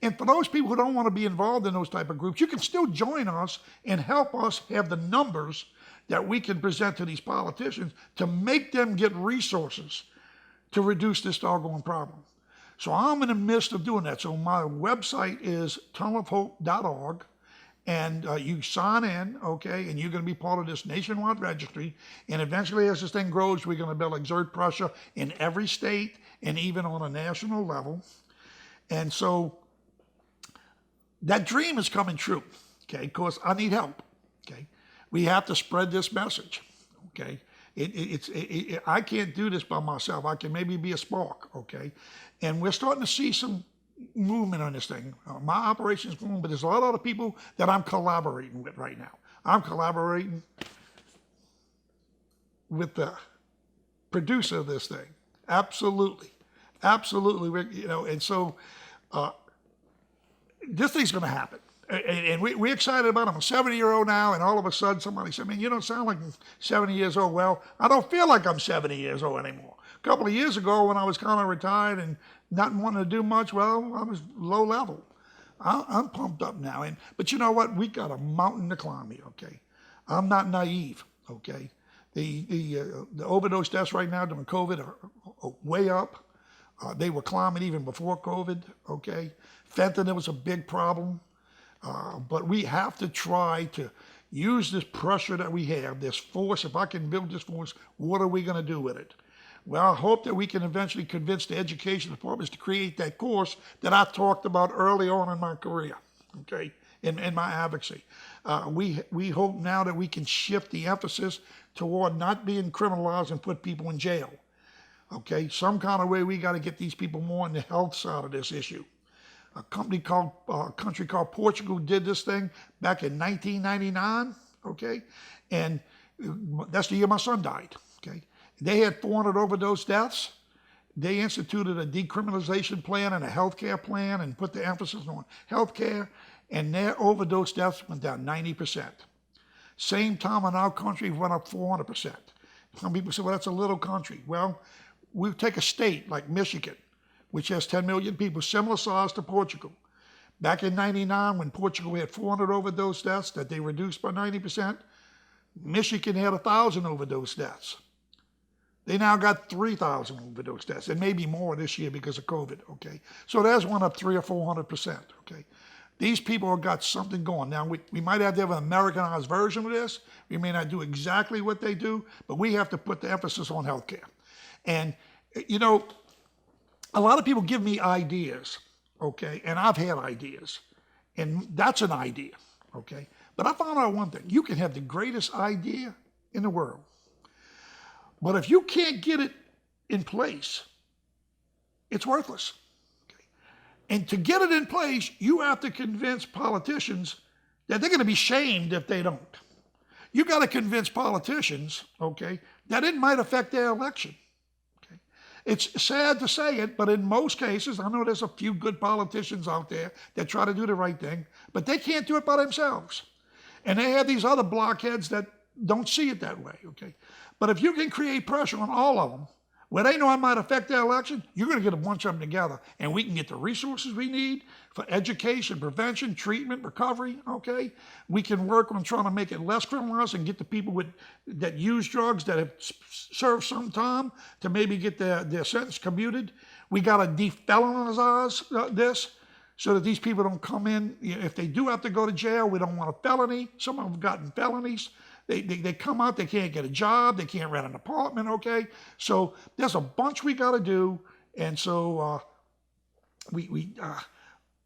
And for those people who don't want to be involved in those type of groups, you can still join us and help us have the numbers that we can present to these politicians to make them get resources to reduce this doggone problem. So I'm in the midst of doing that. So my website is tunnelofhope.org, and you sign in, okay, and you're going to be part of this nationwide registry. And eventually, as this thing grows, we're going to be able to exert pressure in every state and even on a national level. And so that dream is coming true, okay, because I need help, okay. We have to spread this message, okay. I can't do this by myself. I can maybe be a spark, okay. And we're starting to see some movement on this thing. My operation's going, but there's a lot of other people that I'm collaborating with right now. I'm collaborating with the producer of this thing. Absolutely. And so this thing's going to happen. And we're excited about it. I'm a 70-year-old now, and all of a sudden somebody said, man, you don't sound like 70 years old. Well, I don't feel like I'm 70 years old anymore. A couple of years ago when I was kind of retired and not wanting to do much, well, I was low level. I'm pumped up now. But you know what? We got a mountain to climb here, okay? I'm not naive, okay? The overdose deaths right now during COVID are way up. They were climbing even before COVID, okay? Fentanyl was a big problem. But we have to try to use this pressure that we have, this force. If I can build this force, what are we going to do with it? Well, I hope that we can eventually convince the education departments to create that course that I talked about early on in my career, okay, in my advocacy. We hope now that we can shift the emphasis toward not being criminalized and put people in jail, okay? Some kind of way we got to get these people more on the health side of this issue. A country called Portugal did this thing back in 1999, okay? And that's the year my son died, okay? They had 400 overdose deaths. They instituted a decriminalization plan and a healthcare plan and put the emphasis on healthcare, and their overdose deaths went down 90%. Same time in our country went up 400%. Some people say, well, that's a little country. Well, we take a state like Michigan, which has 10 million people, similar size to Portugal. Back in 99, when Portugal had 400 overdose deaths that they reduced by 90%, Michigan had 1,000 overdose deaths. They now got 3,000 overdose deaths, and maybe more this year because of COVID, okay? So that's went up 300 or 400%, okay? These people have got something going. Now, we might have to have an Americanized version of this. We may not do exactly what they do, but we have to put the emphasis on healthcare. And, you know, a lot of people give me ideas, okay? And I've had ideas, and that's an idea, okay? But I found out one thing. You can have the greatest idea in the world, but if you can't get it in place, it's worthless. Okay? And to get it in place, you have to convince politicians that they're going to be shamed if they don't. You got to convince politicians, okay, that it might affect their election. Okay? It's sad to say it, but in most cases, I know there's a few good politicians out there that try to do the right thing, but they can't do it by themselves. And they have these other blockheads that don't see it that way, okay? But if you can create pressure on all of them, where they know it might affect their election, you're going to get a bunch of them together, and we can get the resources we need for education, prevention, treatment, recovery, okay? We can work on trying to make it less criminalized and get the people that use drugs that have served some time to maybe get their sentence commuted. We got to defelonize this so that these people don't come in. If they do have to go to jail, we don't want a felony. Some of them have gotten felonies. They come out, they can't get a job, they can't rent an apartment, okay? So there's a bunch we got to do, and so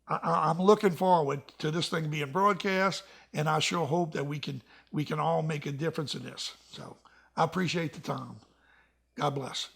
I'm looking forward to this thing being broadcast, and I sure hope that we can all make a difference in this. So I appreciate the time. God bless.